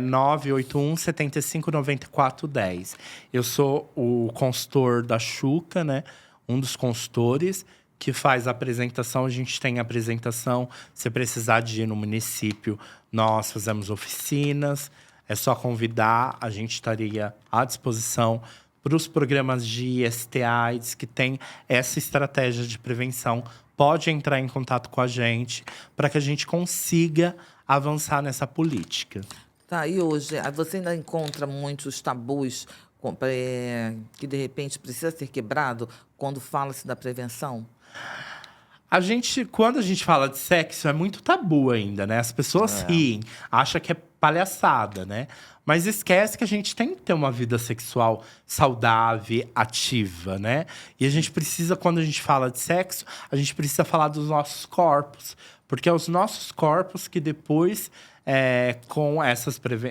981 75 94 10. Eu sou o consultor da Xuca, né? Um dos consultores que faz a apresentação. A gente tem apresentação. Se precisar de ir no município, nós fazemos oficinas. É só convidar, a gente estaria à disposição para os programas de IST/AIDS que tem essa estratégia de prevenção. Pode entrar em contato com a gente para que a gente consiga avançar nessa política. Tá, e hoje, você ainda encontra muitos tabus que, de repente, precisa ser quebrado quando fala-se da prevenção? Quando a gente fala de sexo, é muito tabu ainda, né? As pessoas riem, acham que é palhaçada, né? Mas esquece que a gente tem que ter uma vida sexual saudável, ativa, né? E a gente precisa, quando a gente fala de sexo, a gente precisa falar dos nossos corpos. Porque é os nossos corpos que depois,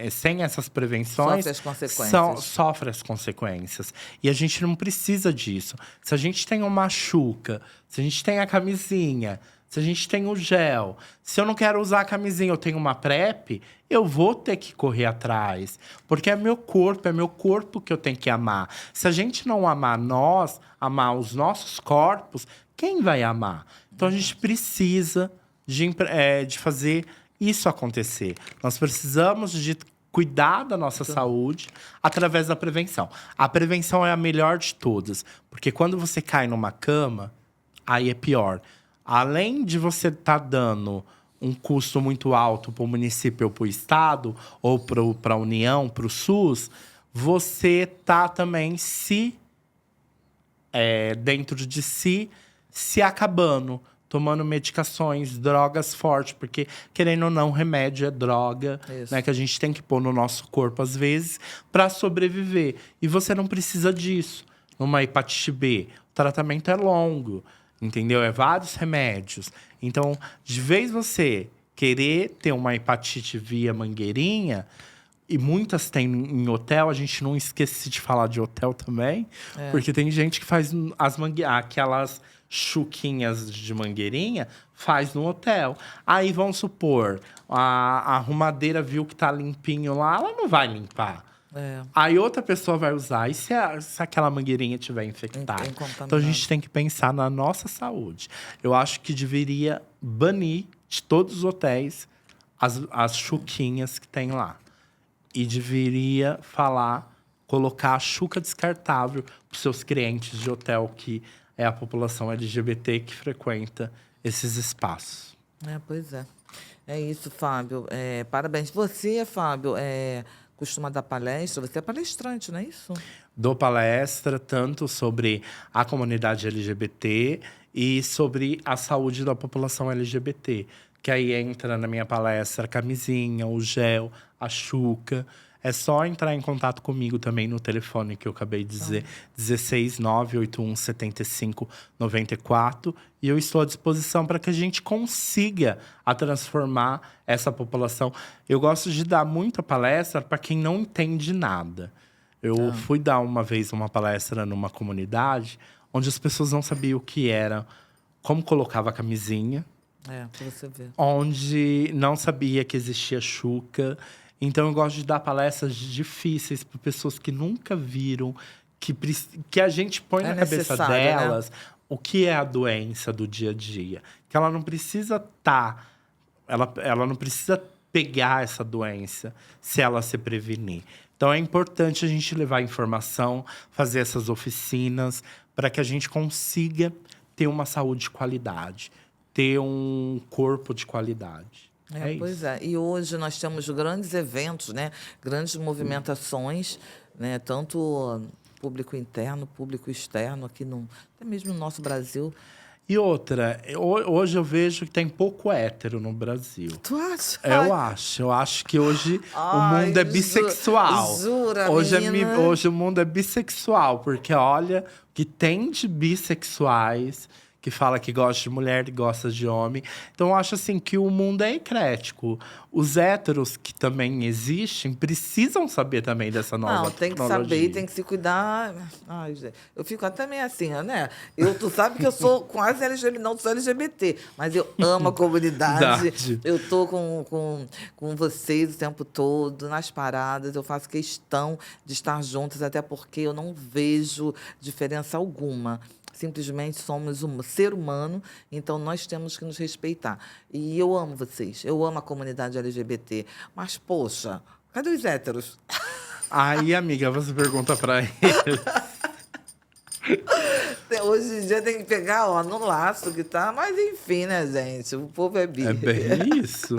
sem essas prevenções… Sofre as consequências. Sofre as consequências. E a gente não precisa disso. Se a gente tem uma machuca, se a gente tem a camisinha, se a gente tem o gel… Se eu não quero usar a camisinha, eu tenho uma PrEP, eu vou ter que correr atrás. Porque é meu corpo que eu tenho que amar. Se a gente não amar nós, amar os nossos corpos, quem vai amar? Então a gente precisa de fazer isso acontecer. Nós precisamos de cuidar da nossa saúde através da prevenção. A prevenção é a melhor de todas, porque quando você cai numa cama, aí é pior. Além de você estar dando um custo muito alto para o município ou para o estado, ou para a União, para o SUS, você está também dentro de si, se acabando. Tomando medicações, drogas fortes, porque, querendo ou não, remédio é droga, né, que a gente tem que pôr no nosso corpo, às vezes, para sobreviver. E você não precisa disso. Numa hepatite B, o tratamento é longo, entendeu? É vários remédios. Então, de vez você querer ter uma hepatite via mangueirinha, e muitas tem em hotel, a gente não esquece de falar de hotel também, porque tem gente que faz aquelas chuquinhas de mangueirinha, faz no hotel. Aí, vamos supor, a arrumadeira viu que tá limpinho lá, ela não vai limpar. Aí outra pessoa vai usar. E se aquela mangueirinha estiver infectada? Então a gente tem que pensar na nossa saúde. Eu acho que deveria banir de todos os hotéis as chuquinhas que tem lá. E deveria colocar a chuca descartável para os seus clientes de hotel, que é a população LGBT que frequenta esses espaços. Pois é. É isso, Fábio. Parabéns. Você, Fábio, costuma dar palestra? Você é palestrante, não é isso? Dou palestra tanto sobre a comunidade LGBT e sobre a saúde da população LGBT. Que aí entra na minha palestra a camisinha, o gel, a chuca. É só entrar em contato comigo também no telefone que eu acabei de dizer, 16 981 75 94. E eu estou à disposição para que a gente consiga transformar essa população. Eu gosto de dar muita palestra para quem não entende nada. Eu fui dar uma vez uma palestra numa comunidade onde as pessoas não sabiam o que era, como colocava a camisinha. Pra você ver. Onde não sabia que existia chuca. Então, eu gosto de dar palestras difíceis para pessoas que nunca viram, que a gente põe na cabeça delas, né, o que é a doença do dia a dia. Que ela não precisa ela não precisa pegar essa doença se ela se prevenir. Então, é importante a gente levar informação, fazer essas oficinas, para que a gente consiga ter uma saúde de qualidade, ter um corpo de qualidade. Pois é. E hoje nós temos grandes eventos, né? Grandes movimentações, né? Tanto público interno, público externo, até mesmo no nosso Brasil. E outra, hoje eu vejo que tem pouco hétero no Brasil. Tu acha? Eu acho que hoje o Ai, mundo é bissexual. jura, Hoje, menina? hoje o mundo é bissexual, porque olha, o que tem de bissexuais que fala que gosta de mulher e gosta de homem. Então eu acho assim que o mundo é eclético. Os héteros que também existem precisam saber também dessa nova Não, tem que tecnologia. saber, tem que se cuidar. Ai, gente, eu fico até meio assim, né? Tu sabe que eu sou quase LGBT, não sou LGBT, mas eu amo a comunidade. Verdade. Eu tô com vocês o tempo todo, nas paradas, eu faço questão de estar juntos, até porque eu não vejo diferença alguma. Simplesmente somos um ser humano, então nós temos que nos respeitar. E eu amo vocês, eu amo a comunidade LGBT. Mas, poxa, cadê os héteros? Aí, amiga, você pergunta pra ele. Hoje em dia tem que pegar, ó, no laço que tá. Mas enfim, né, gente? O povo é bi. É bem isso.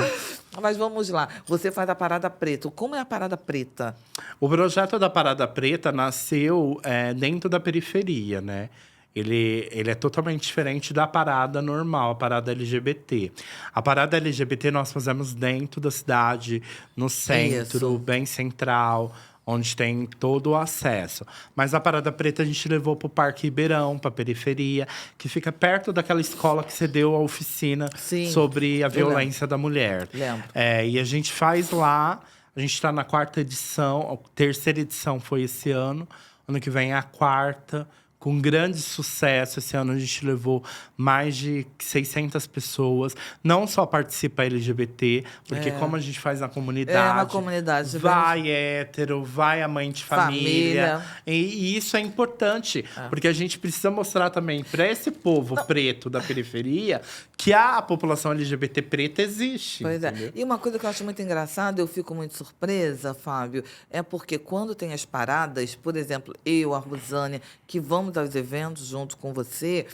Mas vamos lá. Você faz a Parada Preta. Como é a Parada Preta? O projeto da Parada Preta nasceu dentro da periferia, né? Ele é totalmente diferente da parada normal, a parada LGBT. A parada LGBT nós fazemos dentro da cidade, no centro, Isso. bem central, onde tem todo o acesso. Mas a Parada Preta a gente levou para o Parque Ribeirão, para a periferia, que fica perto daquela escola que você deu a oficina Sim, sobre a eu violência da mulher. Lembro. E a gente faz lá, a gente está na 4ª edição, a 3ª edição foi esse ano. Ano que vem é a 4ª. Com grande sucesso. Esse ano a gente levou mais de 600 pessoas. Não só participa LGBT, porque como a gente faz na comunidade… É uma comunidade. Vai hétero, vai a mãe de família. E isso é importante, porque a gente precisa mostrar também para esse povo preto da periferia que a população LGBT preta existe. Pois entendeu? é. E uma coisa que eu acho muito engraçada, eu fico muito surpresa, Fábio, é porque quando tem as paradas, por exemplo, eu, a Rosânia, que vamos aos eventos junto com você,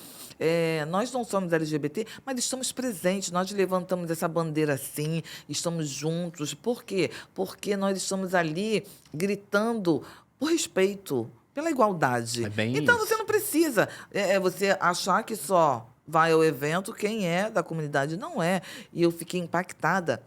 nós não somos LGBT, mas estamos presentes, nós levantamos essa bandeira assim, estamos juntos. Por quê? Porque nós estamos ali gritando por respeito, pela igualdade. É bem então isso. você não precisa você achar que só vai ao evento quem é da comunidade. Não é. E eu fiquei impactada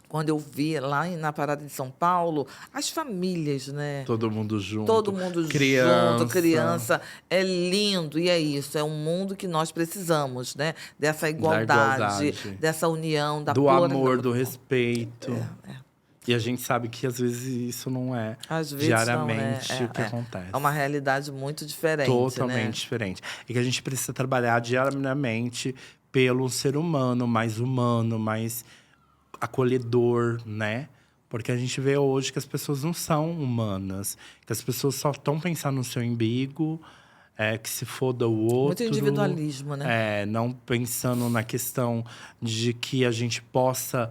quando eu vi lá na Parada de São Paulo, as famílias, né? Todo mundo junto. Todo mundo junto, criança. É lindo, e é isso. É um mundo que nós precisamos, né? Dessa igualdade, dessa união, da do amor, do respeito. É. E a gente sabe que, às vezes, isso não é Às vezes diariamente não é, o que acontece. É uma realidade muito diferente, Totalmente né? diferente. E que a gente precisa trabalhar diariamente pelo ser humano, mais acolhedor, né? Porque a gente vê hoje que as pessoas não são humanas. Que as pessoas só estão pensando no seu umbigo, que se foda o outro. Muito individualismo, né? Não pensando na questão de que a gente possa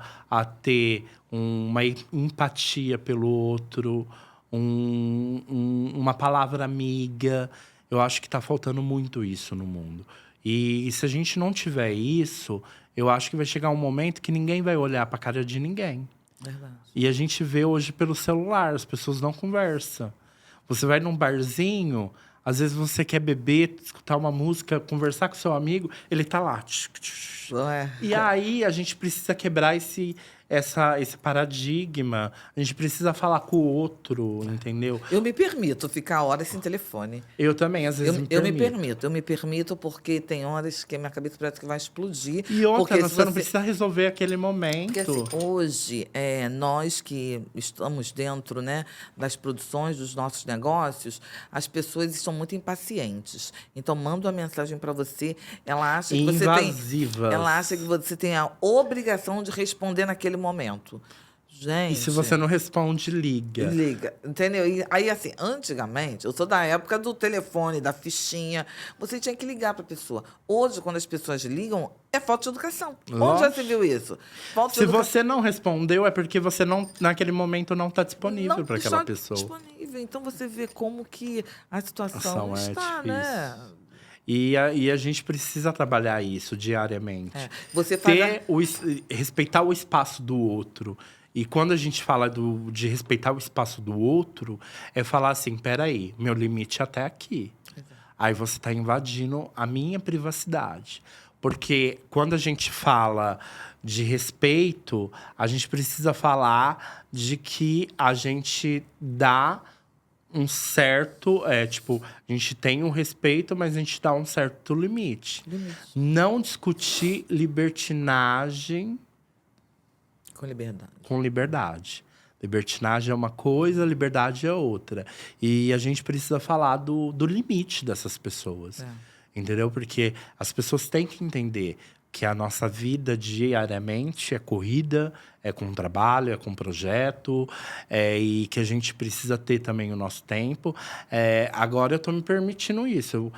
ter uma empatia pelo outro, uma palavra amiga. Eu acho que está faltando muito isso no mundo. E se a gente não tiver isso, eu acho que vai chegar um momento que ninguém vai olhar para a cara de ninguém. Verdade. E a gente vê hoje pelo celular, as pessoas não conversam. Você vai num barzinho, às vezes você quer beber, escutar uma música, conversar com seu amigo, ele tá lá. E aí a gente precisa quebrar esse paradigma. A gente precisa falar com o outro, entendeu? Eu me permito ficar horas sem telefone. Eu também, às vezes, Eu me permito porque tem horas que a minha cabeça parece que vai explodir. E outra, porque você não precisa resolver aquele momento. Porque assim, hoje, nós que estamos dentro, né, das produções dos nossos negócios, as pessoas estão muito impacientes. Então, mando uma mensagem para você, ela acha que você tem a obrigação de responder naquele momento. Gente… E se você não responde, liga. Liga, entendeu? E aí, assim, antigamente, eu sou da época do telefone, da fichinha. Você tinha que ligar para a pessoa. Hoje, quando as pessoas ligam, é falta de educação. Onde já se viu isso? Falta de Se educação. você não respondeu, é porque você não, naquele momento não está disponível para aquela pessoa. Disponível. Então, você vê como que a situação está, difícil. né? E a gente precisa trabalhar isso diariamente. Você faz respeitar o espaço do outro. E quando a gente fala de respeitar o espaço do outro, é falar assim, peraí, meu limite é até aqui. aí você está invadindo a minha privacidade. Porque quando a gente fala de respeito, a gente precisa falar de que a gente dá um certo… tipo, a gente tem um respeito, mas a gente dá um certo limite. Não discutir libertinagem… Com liberdade. Com liberdade. Libertinagem é uma coisa, liberdade é outra. E a gente precisa falar do limite dessas pessoas. Entendeu? Porque as pessoas têm que entender que a nossa vida diariamente é corrida, é com trabalho, é com projeto, e que a gente precisa ter também o nosso tempo. Agora eu estou me permitindo isso.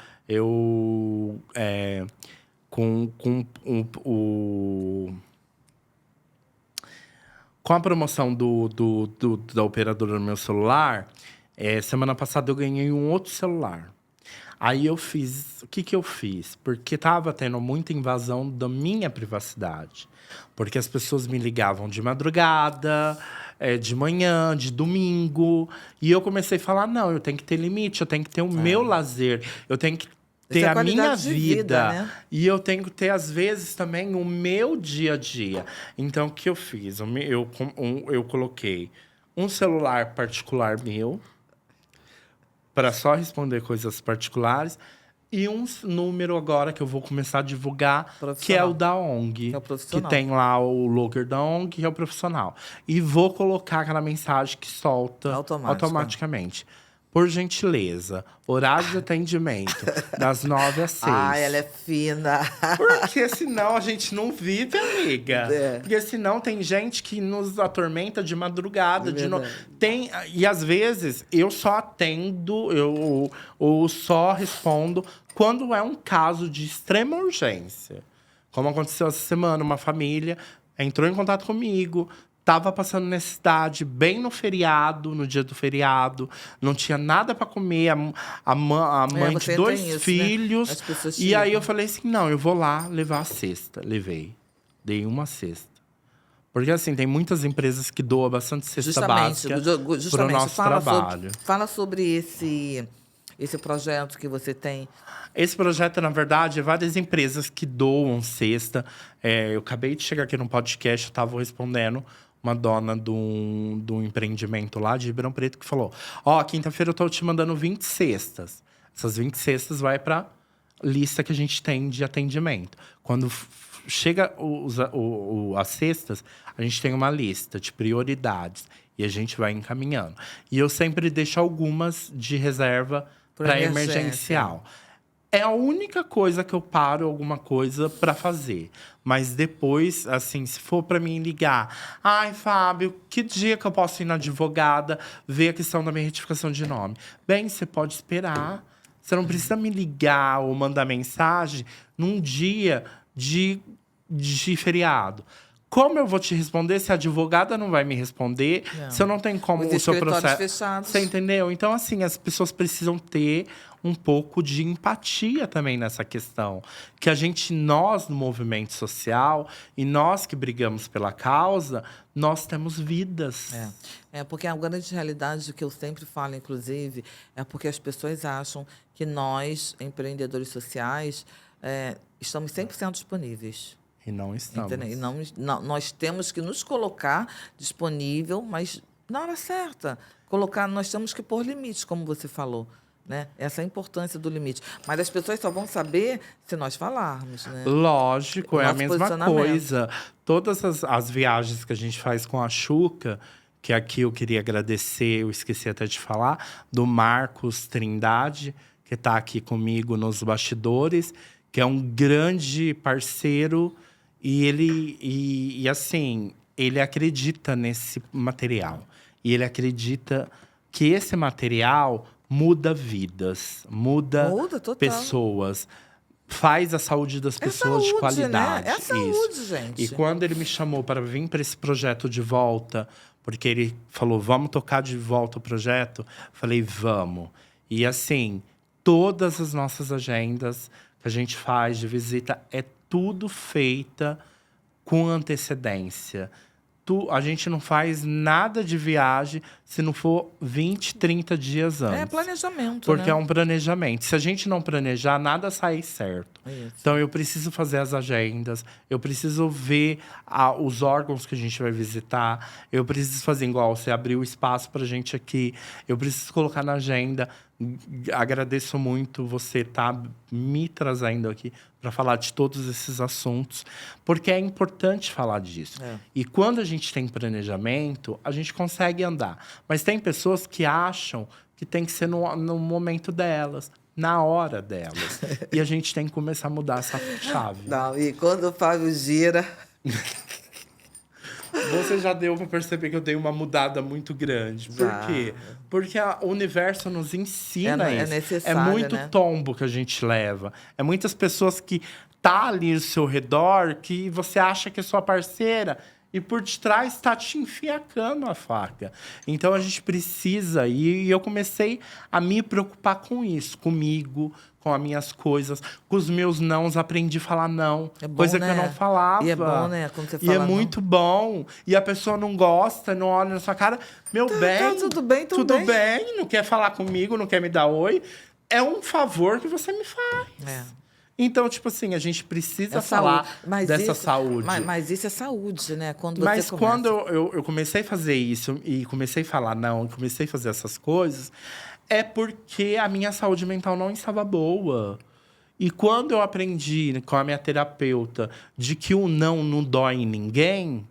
Com a promoção da operadora no meu celular, semana passada eu ganhei um outro celular. Aí eu fiz… O que eu fiz? Porque tava tendo muita invasão da minha privacidade. Porque as pessoas me ligavam de madrugada, de manhã, de domingo. E eu comecei a falar, não, eu tenho que ter limite, eu tenho que ter o meu lazer. Eu tenho que ter a minha vida. Né? E eu tenho que ter, às vezes, também o meu dia a dia. Então, o que eu fiz? Eu coloquei um celular particular meu, para só responder coisas particulares. E um número agora que eu vou começar a divulgar, que é o da ONG. Que é o profissional. Que tem lá o logo da ONG, que é o profissional. E vou colocar aquela mensagem que solta automaticamente. Por gentileza, horário de atendimento, das 9 às 6. Ai, ela é fina. Porque senão a gente não vive, amiga. Porque senão tem gente que nos atormenta de madrugada. E às vezes eu só atendo, ou só respondo quando é um caso de extrema urgência. Como aconteceu essa semana, uma família entrou em contato comigo. Tava passando necessidade, bem no feriado, no dia do feriado. Não tinha nada para comer. A mãe de 2 filhos. Né? E aí eu falei assim, não, eu vou lá levar a cesta. Levei. Dei uma cesta. Porque assim, tem muitas empresas que doam bastante cesta básica para o nosso trabalho. Fala sobre esse projeto que você tem. Esse projeto, na verdade, é várias empresas que doam cesta. Eu acabei de chegar aqui no podcast, eu estava respondendo uma dona de um empreendimento lá de Ribeirão Preto que falou: quinta-feira eu tô te mandando 20 cestas. Essas 20 cestas vai para lista que a gente tem de atendimento. Quando chega as cestas, a gente tem uma lista de prioridades e a gente vai encaminhando. E eu sempre deixo algumas de reserva para emergencial. É a única coisa que eu paro alguma coisa para fazer. Mas depois, assim, se for para mim ligar… Ai, Fábio, que dia que eu posso ir na advogada ver a questão da minha retificação de nome? Bem, você pode esperar. Você não precisa me ligar ou mandar mensagem num dia de feriado. Como eu vou te responder se a advogada não vai me responder? Se eu não tenho como o seu processo… fechados. Você entendeu? Então, assim, as pessoas precisam ter um pouco de empatia também nessa questão. Que nós, no movimento social, e nós que brigamos pela causa, nós temos vidas. Porque a grande realidade que eu sempre falo, inclusive, é porque as pessoas acham que nós, empreendedores sociais, estamos 100% disponíveis. E não estamos. E nós temos que nos colocar disponível, mas na hora certa. Nós temos que pôr limites, como você falou. Né? Essa é a importância do limite. Mas as pessoas só vão saber se nós falarmos. Né? Lógico, é a mesma coisa. Todas as viagens que a gente faz com a Xuca, que aqui eu queria agradecer, eu esqueci até de falar, do Marcos Trindade, que está aqui comigo nos bastidores, que é um grande parceiro. E assim, ele acredita nesse material. E ele acredita que esse material muda vidas, muda pessoas, faz a saúde das pessoas de qualidade. Né? É saúde, gente. E quando ele me chamou para vir para esse projeto de volta, porque ele falou, vamos tocar de volta o projeto, falei, vamos. E assim, todas as nossas agendas que a gente faz de visita é tudo feita com antecedência. A gente não faz nada de viagem se não for 20, 30 dias antes. É planejamento, Porque né? é um planejamento. Se a gente não planejar, nada sai certo. Isso. Então, eu preciso fazer as agendas. Eu preciso ver os órgãos que a gente vai visitar. Eu preciso fazer igual você abriu espaço pra gente aqui. Eu preciso colocar na agenda. Agradeço muito você estar me trazendo aqui para falar de todos esses assuntos, porque é importante falar disso. E quando a gente tem planejamento, a gente consegue andar. Mas tem pessoas que acham que tem que ser no momento delas, na hora delas. E a gente tem que começar a mudar essa chave. Não, e quando o Fábio gira... Você já deu para perceber que eu dei uma mudada muito grande. Por quê? Porque o universo nos ensina isso. É necessário, é muito né? tombo que a gente leva. É muitas pessoas que tá ali ao seu redor, que você acha que é sua parceira, e por detrás está te enfiacando a faca. Então, a gente precisa... E eu comecei a me preocupar com isso. Comigo, com as minhas coisas. Com os meus nãos, aprendi a falar não. É bom, coisa né? que eu não falava. E é bom, né? Quando você E fala é muito bom. E a pessoa não gosta, não olha na sua cara. Meu bem, tudo bem, tudo bem. Não quer falar comigo, não quer me dar oi. É um favor que você me faz. Então, tipo assim, a gente precisa falar dessa saúde. Mas isso é saúde, né? Quando Quando eu comecei a fazer isso e comecei a falar não, comecei a fazer essas coisas, é porque a minha saúde mental não estava boa. E quando eu aprendi com a minha terapeuta de que o não dói em ninguém,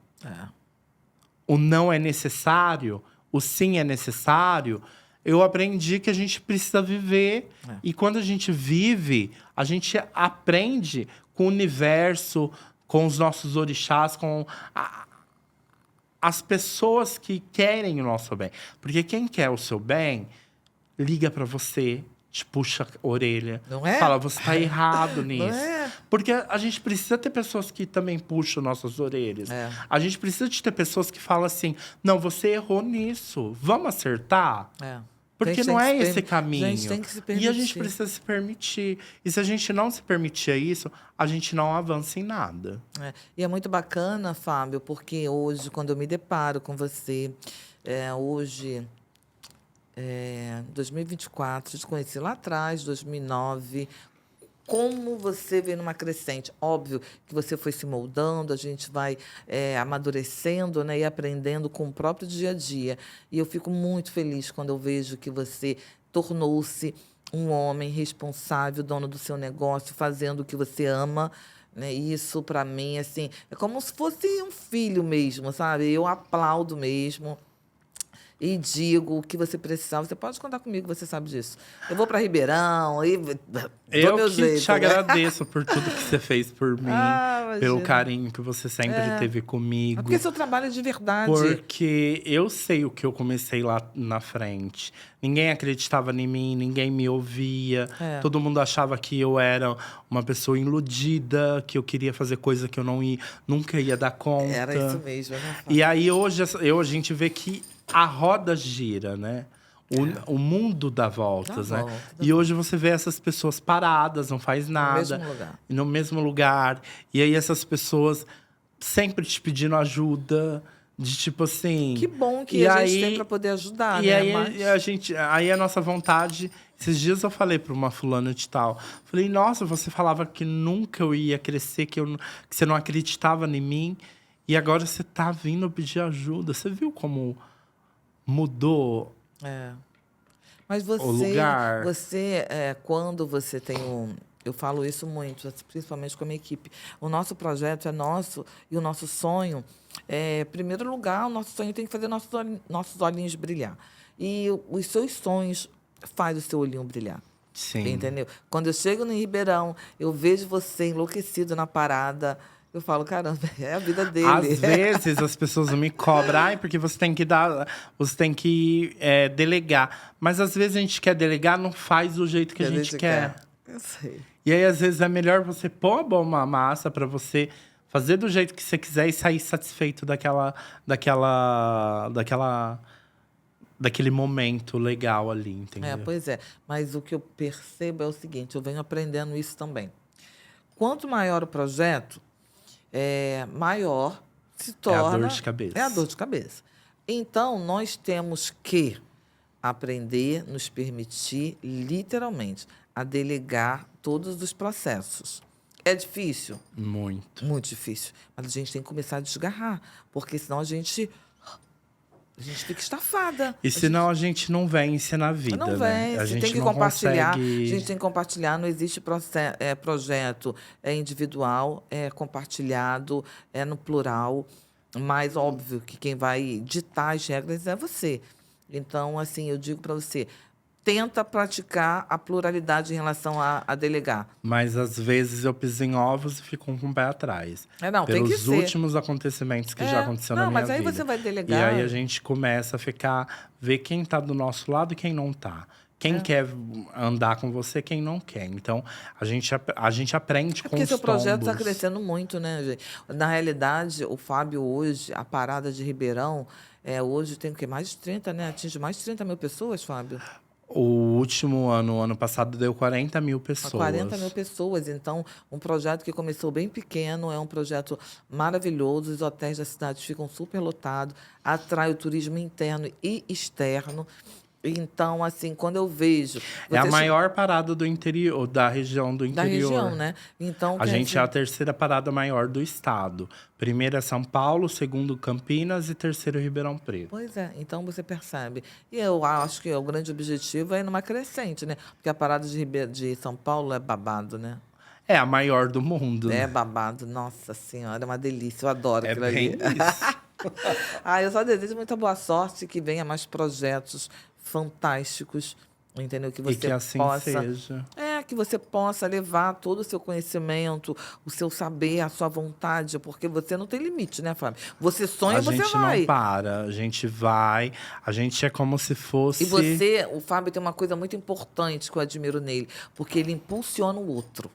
o não é necessário, o sim é necessário, eu aprendi que a gente precisa viver. E quando a gente vive, a gente aprende com o universo, com os nossos orixás, com as pessoas que querem o nosso bem. Porque quem quer o seu bem, liga para você, te puxa a orelha. Não é? Fala, você tá errado nisso. Não é? Porque a gente precisa ter pessoas que também puxam nossas orelhas. A gente precisa de ter pessoas que falam assim, não, você errou nisso, vamos acertar? Porque não é esse caminho. A gente tem que se permitir. E a gente precisa se permitir. E se a gente não se permitir isso, a gente não avança em nada. E é muito bacana, Fábio, porque hoje, quando eu me deparo com você, hoje, 2024, te conheci lá atrás, 2009... Como você vê numa crescente. Óbvio que você foi se moldando, a gente vai amadurecendo, né, e aprendendo com o próprio dia a dia. E eu fico muito feliz quando eu vejo que você tornou-se um homem responsável, dono do seu negócio, fazendo o que você ama. Né? Isso, para mim, assim, é como se fosse um filho mesmo, sabe? Eu aplaudo mesmo. E digo o que você precisar. Você pode contar comigo, você sabe disso. Eu vou para Ribeirão e eu meu que jeito, te agradeço por tudo que você fez por mim. Pelo imagina. carinho que você sempre teve comigo. Porque seu trabalho é de verdade. Porque eu sei o que eu comecei lá na frente. Ninguém acreditava em mim, ninguém me ouvia. Todo mundo achava que eu era uma pessoa iludida, que eu queria fazer coisa que eu nunca ia dar conta. Era isso mesmo, né? E aí, hoje a gente vê que a roda gira, né? O mundo dá voltas, né? E hoje você vê essas pessoas paradas, não faz nada. No mesmo lugar. E aí essas pessoas sempre te pedindo ajuda. De tipo assim... Que bom que a gente tem para poder ajudar, e né? Aí, aí a nossa vontade... Esses dias eu falei para uma fulana de tal. Falei, nossa, você falava que nunca eu ia crescer, que você não acreditava em mim. E agora você tá vindo pedir ajuda. Você viu como mudou Mas você, o lugar? Quando você tem eu falo isso muito, principalmente com a minha equipe. O nosso projeto é nosso e o nosso sonho, em primeiro lugar, o nosso sonho tem que fazer nossos olhinhos brilhar. E os seus sonhos faz o seu olhinho brilhar. Sim. Entendeu? Quando eu chego no Ribeirão, eu vejo você enlouquecido na parada. Eu falo, caramba, é a vida dele. Às vezes as pessoas me cobram, porque você tem que delegar. Mas às vezes a gente quer delegar, não faz do jeito que a gente quer. Eu sei. E aí, às vezes, é melhor você pôr a mão na massa para você fazer do jeito que você quiser e sair satisfeito daquele momento legal ali, entendeu? Pois é. Mas o que eu percebo é o seguinte, eu venho aprendendo isso também. Quanto maior o projeto, maior se torna... É a dor de cabeça. É a dor de cabeça. Então, nós temos que aprender, nos permitir, literalmente, a delegar todos os processos. É difícil? Muito. Muito difícil. Mas a gente tem que começar a desgarrar, porque senão a gente fica estafada. E senão a gente não vence na vida, Não né? vence, A gente tem que não compartilhar. consegue... A gente tem que compartilhar, não existe projeto individual, é compartilhado, é no plural, mas óbvio que quem vai ditar as regras é você. Então, assim, eu digo para você, tenta praticar a pluralidade em relação a delegar. Mas às vezes eu piso em ovos e fico com o pé atrás. Não, tem que Pelos ser. últimos acontecimentos que já aconteceu na minha vida. Não, mas aí você vai E delegar. aí a gente começa a ver quem tá do nosso lado e quem não tá. Quem quer andar com você, quem não quer. Então, a gente aprende com os Porque seu projeto está tombos. crescendo muito, né, gente? Na realidade, o Fábio hoje, a parada de Ribeirão, hoje tem o quê? Mais de 30, né? Atinge mais de 30 mil pessoas, Fábio? O último ano passado, deu 40 mil pessoas. 40 mil pessoas. Então, um projeto que começou bem pequeno, é um projeto maravilhoso. Os hotéis da cidade ficam super lotados, atrai o turismo interno e externo. Então, assim, quando eu vejo... É a maior parada do interior, da região do interior. Da região, né? Então, A gente é a terceira parada maior do estado. Primeiro é São Paulo, segundo Campinas e terceiro Ribeirão Preto. Pois é, então você percebe. E eu acho que o grande objetivo é ir numa crescente, né? Porque a parada de São Paulo é babado, né? É a maior do mundo. É babado. Nossa Senhora, é uma delícia. Eu adoro aquilo bem ali. isso. Eu só desejo muita boa sorte, que venha mais projetos fantásticos, entendeu? Que você E que assim possa... seja. Que você possa levar todo o seu conhecimento, o seu saber, a sua vontade, porque você não tem limite, né, Fábio? Você sonha, você vai. A gente não para, a gente vai, a gente é como se fosse... E você, o Fábio tem uma coisa muito importante que eu admiro nele, porque ele impulsiona o outro.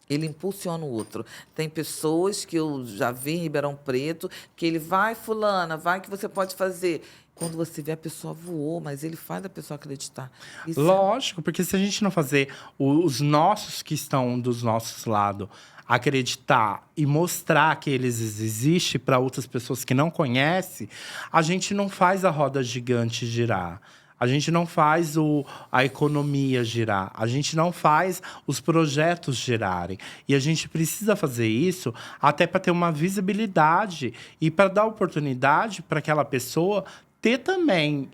Ele impulsiona o outro. Tem pessoas que eu já vi em Ribeirão Preto, que ele vai, fulana, vai que você pode fazer. Quando você vê, a pessoa voou, mas ele faz a pessoa acreditar. Isso Lógico, porque se a gente não fazer os nossos que estão dos nossos lados acreditar e mostrar que eles existem para outras pessoas que não conhecem, a gente não faz a roda gigante girar. A gente não faz a economia girar. A gente não faz os projetos girarem. E a gente precisa fazer isso até para ter uma visibilidade e para dar oportunidade para aquela pessoa ter também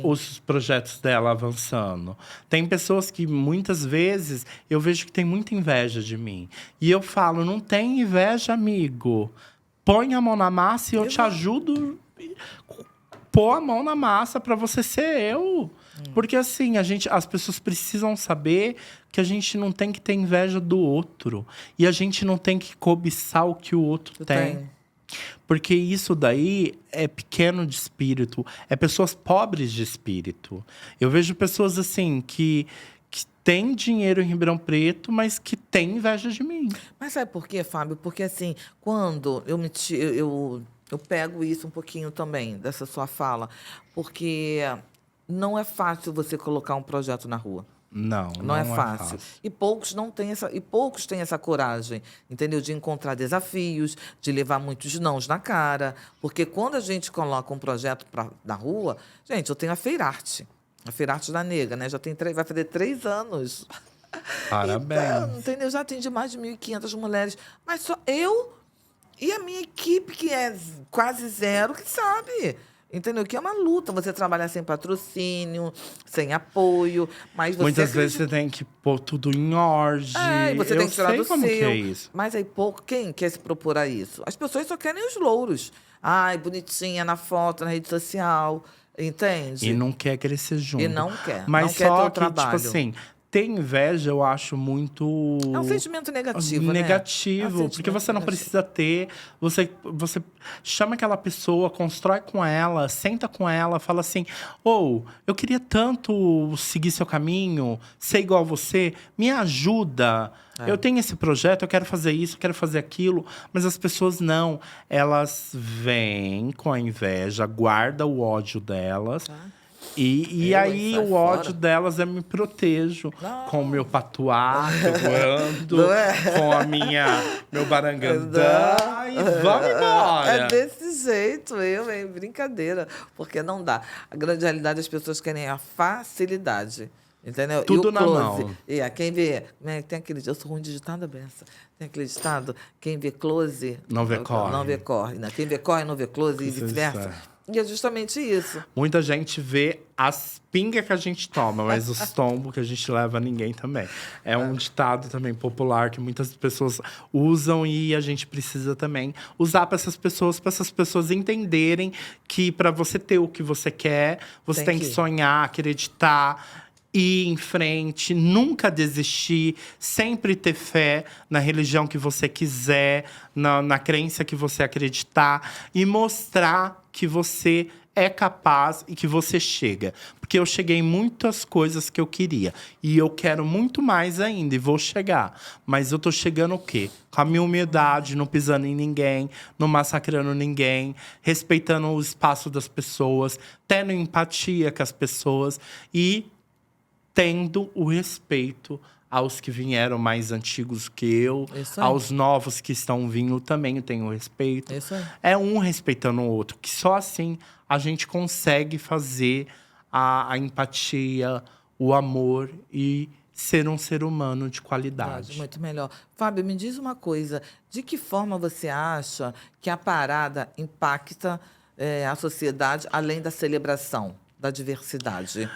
os projetos dela avançando. Tem pessoas que, muitas vezes, eu vejo que tem muita inveja de mim. E eu falo, não tem inveja, amigo. Põe a mão na massa e eu te ajudo... Pôr a mão na massa para você ser eu. Porque, assim, as pessoas precisam saber que a gente não tem que ter inveja do outro. E a gente não tem que cobiçar o que o outro tem. Porque isso daí é pequeno de espírito. É pessoas pobres de espírito. Eu vejo pessoas, assim, que têm dinheiro em Ribeirão Preto, mas que têm inveja de mim. Mas sabe por quê, Fábio? Porque, assim, quando eu pego isso um pouquinho também, dessa sua fala, porque não é fácil você colocar um projeto na rua. Não é fácil. E poucos têm essa coragem, entendeu? De encontrar desafios, de levar muitos nãos na cara. Porque quando a gente coloca um projeto na rua... Gente, eu tenho a Feirarte da Nega, né? Vai fazer 3 anos. Parabéns. Então, entendeu? Já atendi mais de 1.500 mulheres. Mas só eu e a minha equipe, que é quase zero, que sabe... Entendeu? Que é uma luta você trabalhar sem patrocínio, sem apoio, mas você... Muitas vezes você tem que pôr tudo em ordem. E você tem que tirar do como seu. Que é isso. Mas aí quem quer se propor a isso? As pessoas só querem os louros. Ai, bonitinha na foto, na rede social, entende? E não quer crescer junto. E não quer. Mas não só quer ter o que, trabalho. tipo assim, ter inveja eu acho muito... É um sentimento negativo, negativo, né? porque você não precisa ter. Você chama aquela pessoa, constrói com ela, senta com ela, fala assim: eu queria tanto seguir seu caminho, ser igual a você, me ajuda. Eu tenho esse projeto, eu quero fazer isso, eu quero fazer aquilo. Mas as pessoas não. Elas vêm com a inveja, guardam o ódio delas. E aí o ódio delas eu me protejo com o meu patuá, voando, com meu barangandã pegar e vamos embora. É desse jeito, hein? Brincadeira. Porque não dá. A grande realidade, as pessoas querem a facilidade. Entendeu? Tudo e o na close. mão. Quem vê. Né, tem aquele. Eu sou ruim de ditado, benção. Tem aquele ditado. Quem vê close. Não vê corre. Não vê corre. Né? Quem vê corre não vê close e Isso vice-versa. é. E é justamente isso. Muita gente vê as pingas que a gente toma, mas os tombos que a gente leva, ninguém também. É um ditado também popular que muitas pessoas usam e a gente precisa também usar para essas pessoas entenderem que para você ter o que você quer, você tem que sonhar, acreditar, ir em frente, nunca desistir, sempre ter fé na religião que você quiser, na crença que você acreditar e mostrar que você é capaz e que você chega. Porque eu cheguei em muitas coisas que eu queria. E eu quero muito mais ainda e vou chegar. Mas eu tô chegando o quê? Com a minha humildade, não pisando em ninguém, não massacrando ninguém, respeitando o espaço das pessoas, tendo empatia com as pessoas e tendo o respeito aos que vieram mais antigos que eu, aos novos que estão vindo também eu tenho respeito. É um respeitando o outro, que só assim a gente consegue fazer a empatia, o amor e ser um ser humano de qualidade. Muito melhor. Fábio, me diz uma coisa. De que forma você acha que a parada impacta a sociedade, além da celebração da diversidade?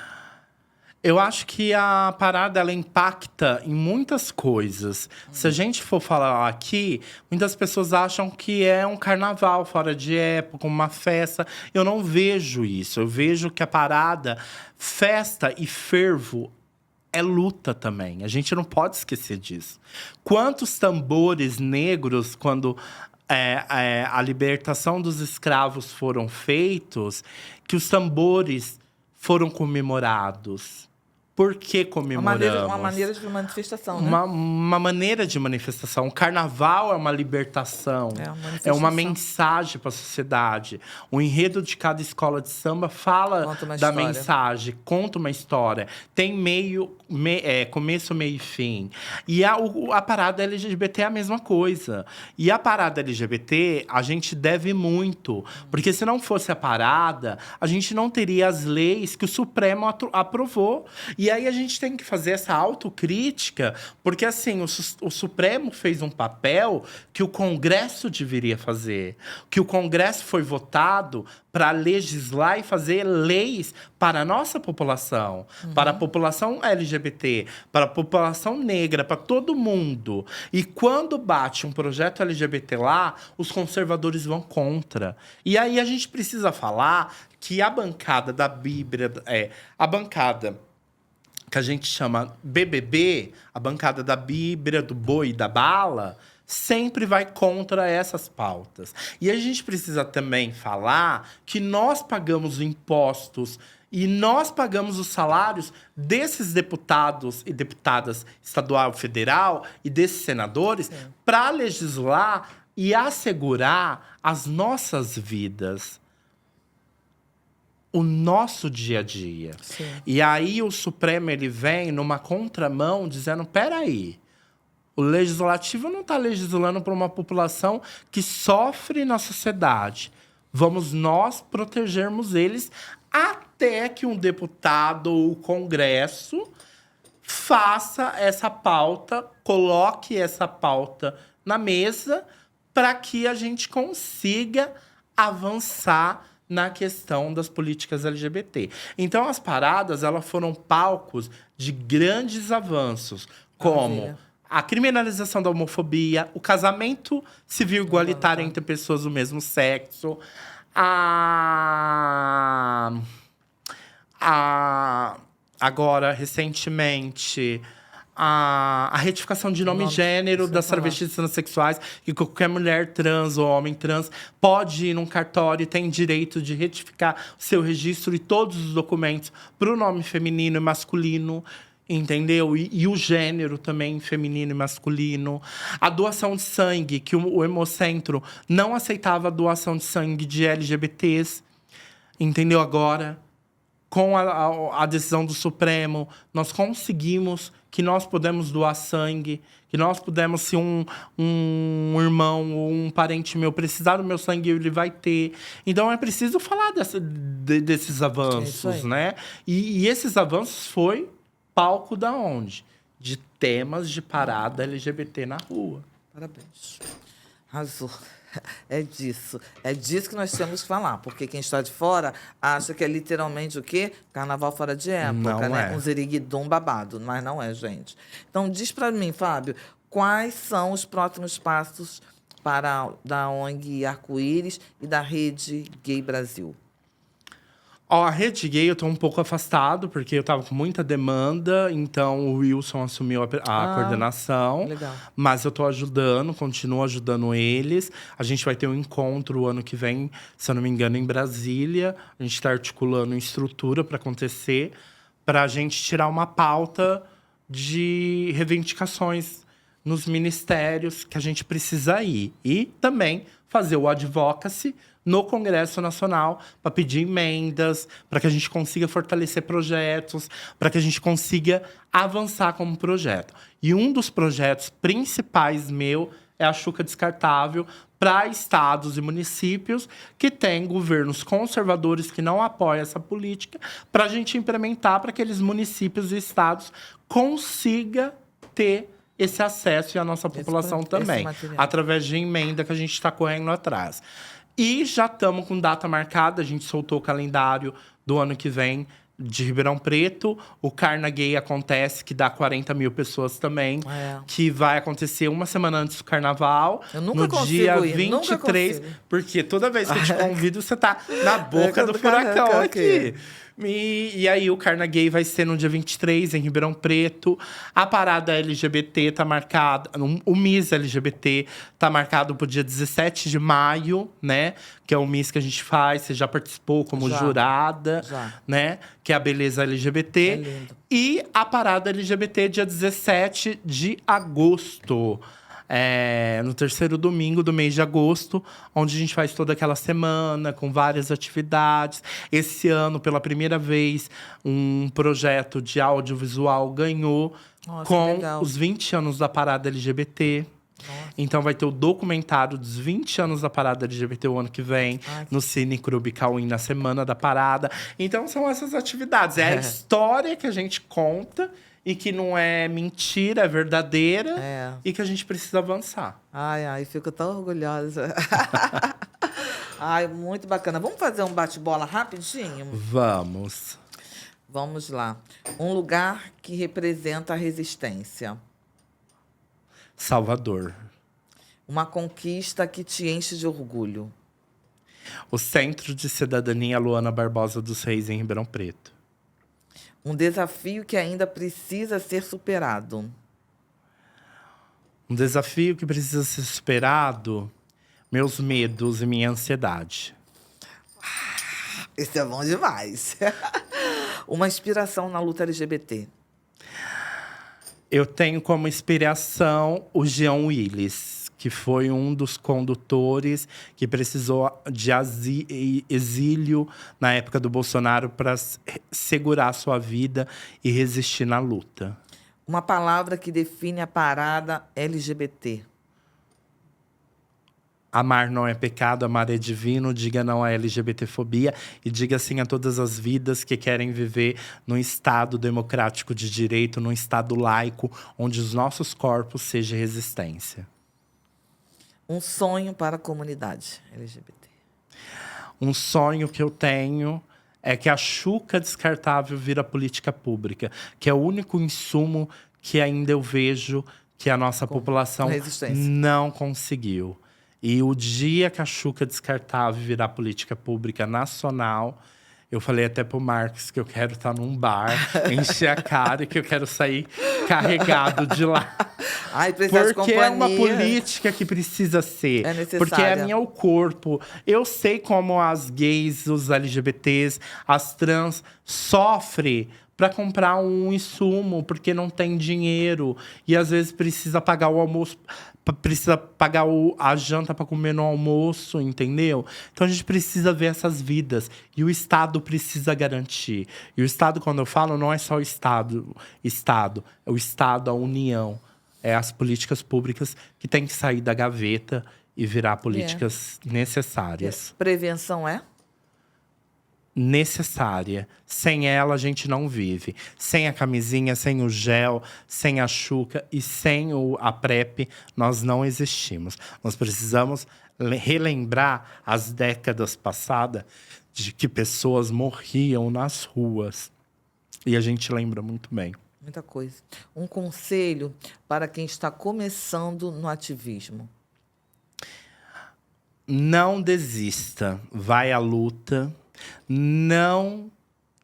Eu acho que a parada, ela impacta em muitas coisas. Se a gente for falar aqui, muitas pessoas acham que é um carnaval fora de época, uma festa. Eu não vejo isso. Eu vejo que a parada, festa e fervo, é luta também. A gente não pode esquecer disso. Quantos tambores negros, quando a libertação dos escravos foram feitos, que os tambores foram comemorados. Por que comemoramos? Uma maneira de manifestação, né? Uma maneira de manifestação. O carnaval é uma libertação. É uma mensagem para a sociedade. O enredo de cada escola de samba fala da mensagem, conta uma história. Tem começo, meio e fim. E a parada LGBT é a mesma coisa. E a parada LGBT, a gente deve muito. Porque se não fosse a parada, a gente não teria as leis que o Supremo aprovou. E aí a gente tem que fazer essa autocrítica, porque assim, o Supremo fez um papel que o Congresso deveria fazer. Que o Congresso foi votado para legislar e fazer leis para a nossa população. Para a população LGBT, para a população negra, para todo mundo. E quando bate um projeto LGBT lá, os conservadores vão contra. E aí a gente precisa falar que a bancada da Bíblia, a bancada que a gente chama BBB, a bancada da Bíblia, do boi e da bala, sempre vai contra essas pautas. E a gente precisa também falar que nós pagamos impostos e nós pagamos os salários desses deputados e deputadas estadual e federal e desses senadores para legislar e assegurar as nossas vidas. O nosso dia a dia. E aí o Supremo ele vem numa contramão dizendo, peraí, o Legislativo não está legislando para uma população que sofre na sociedade. Vamos nós protegermos eles até que um deputado ou o Congresso faça essa pauta, coloque essa pauta na mesa para que a gente consiga avançar na questão das políticas LGBT. Então, as paradas, elas foram palcos de grandes avanços, como a criminalização da homofobia, o casamento civil igualitário entre pessoas do mesmo sexo, agora, recentemente, a retificação de nome e gênero das travestis transexuais, que qualquer mulher trans ou homem trans pode ir num cartório e tem direito de retificar o seu registro e todos os documentos para o nome feminino e masculino, entendeu? E o gênero também, feminino e masculino. A doação de sangue, que o Hemocentro não aceitava a doação de sangue de LGBTs, entendeu? Agora, com a decisão do Supremo, nós conseguimos que nós podemos doar sangue, que nós podemos, se um irmão ou um parente meu precisar do meu sangue, ele vai ter. Então, é preciso falar desses avanços, né? E esses avanços foi palco da onde? De temas de parada LGBT na rua. Parabéns. Arrasou. É disso que nós temos que falar, porque quem está de fora acha que é literalmente o quê? Carnaval fora de época, Não né? é. Um ziriguidum babado, mas não é, gente. Então, diz para mim, Fábio, quais são os próximos passos da ONG Arco-Íris e da Rede Gay Brasil? Ó, a Rede Gay eu tô um pouco afastado, porque eu tava com muita demanda, então o Wilson assumiu a coordenação. Legal. Mas eu tô ajudando, continuo ajudando eles. A gente vai ter um encontro o ano que vem, se eu não me engano, em Brasília. A gente tá articulando estrutura para acontecer, para a gente tirar uma pauta de reivindicações nos ministérios que a gente precisa ir. E também fazer o advocacy no Congresso Nacional para pedir emendas, para que a gente consiga fortalecer projetos, para que a gente consiga avançar como projeto. E um dos projetos principais meu é a Xuca Descartável para estados e municípios que têm governos conservadores que não apoiam essa política, para a gente implementar para que aqueles municípios e estados consigam ter esse acesso e a nossa população também, através de emenda que a gente está correndo atrás. E já estamos com data marcada, a gente soltou o calendário do ano que vem de Ribeirão Preto. O Carna Gay acontece, que dá 40 mil pessoas também. Que vai acontecer uma semana antes do Carnaval. Eu nunca no dia consigo ir, 23. Porque toda vez que eu te convido, você tá na boca do furacão aqui. E aí, o Carna Gay vai ser no dia 23, em Ribeirão Preto. A parada LGBT tá marcada… O Miss LGBT tá marcado pro dia 17 de maio, né? Que é o Miss que a gente faz. Você já participou como jurada, né? Que é a beleza LGBT. É lindo. E a parada LGBT, dia 17 de agosto. No terceiro domingo do mês de agosto, onde a gente faz toda aquela semana, com várias atividades. Esse ano, pela primeira vez, um projeto de audiovisual ganhou com os 20 anos da parada LGBT. Então vai ter o documentário dos 20 anos da parada LGBT o ano que vem, no Cine Clube Cauim, na semana da parada. Então são essas atividades. É a história que a gente conta e que não é mentira, é verdadeira. E que a gente precisa avançar. Ai, fico tão orgulhosa. Ai, muito bacana. Vamos fazer um bate-bola rapidinho? Vamos. Vamos lá. Um lugar que representa a resistência. Salvador. Uma conquista que te enche de orgulho. O Centro de Cidadania Luana Barbosa dos Reis, em Ribeirão Preto. Um desafio que ainda precisa ser superado. Um desafio que precisa ser superado, meus medos e minha ansiedade. Isso é bom demais. Uma inspiração na luta LGBT. Eu tenho como inspiração o Jean Willis, que foi um dos condutores que precisou de exílio na época do Bolsonaro para segurar sua vida e resistir na luta. Uma palavra que define a parada LGBT. Amar não é pecado, amar é divino. Diga não à LGBTfobia e diga sim a todas as vidas que querem viver num Estado democrático de direito, num Estado laico, onde os nossos corpos sejam resistência. Um sonho para a comunidade LGBT. Um sonho que eu tenho é que a Xuca Descartável vira política pública, que é o único insumo que ainda eu vejo que a nossa população não conseguiu. E o dia que a Xuca Descartável virar política pública nacional, eu falei até pro Marcos que eu quero estar num bar, encher a cara e que eu quero sair carregado de lá. Ai, precisa de porque é uma política que precisa ser. É necessária. Porque é minha o corpo. Eu sei como as gays, os LGBTs, as trans sofrem para comprar um insumo, porque não tem dinheiro. E às vezes precisa pagar o almoço, precisa pagar a janta para comer no almoço, entendeu? Então a gente precisa ver essas vidas. E o Estado precisa garantir. E o Estado, quando eu falo, não é só o Estado, é o Estado, a União. É as políticas públicas que têm que sair da gaveta e virar políticas necessárias. Prevenção é? Necessária. Sem ela, a gente não vive. Sem a camisinha, sem o gel, sem a chuca e sem a PrEP, nós não existimos. Nós precisamos relembrar as décadas passadas de que pessoas morriam nas ruas. E a gente lembra muito bem. Muita coisa. Um conselho para quem está começando no ativismo. Não desista. Vai à luta. Não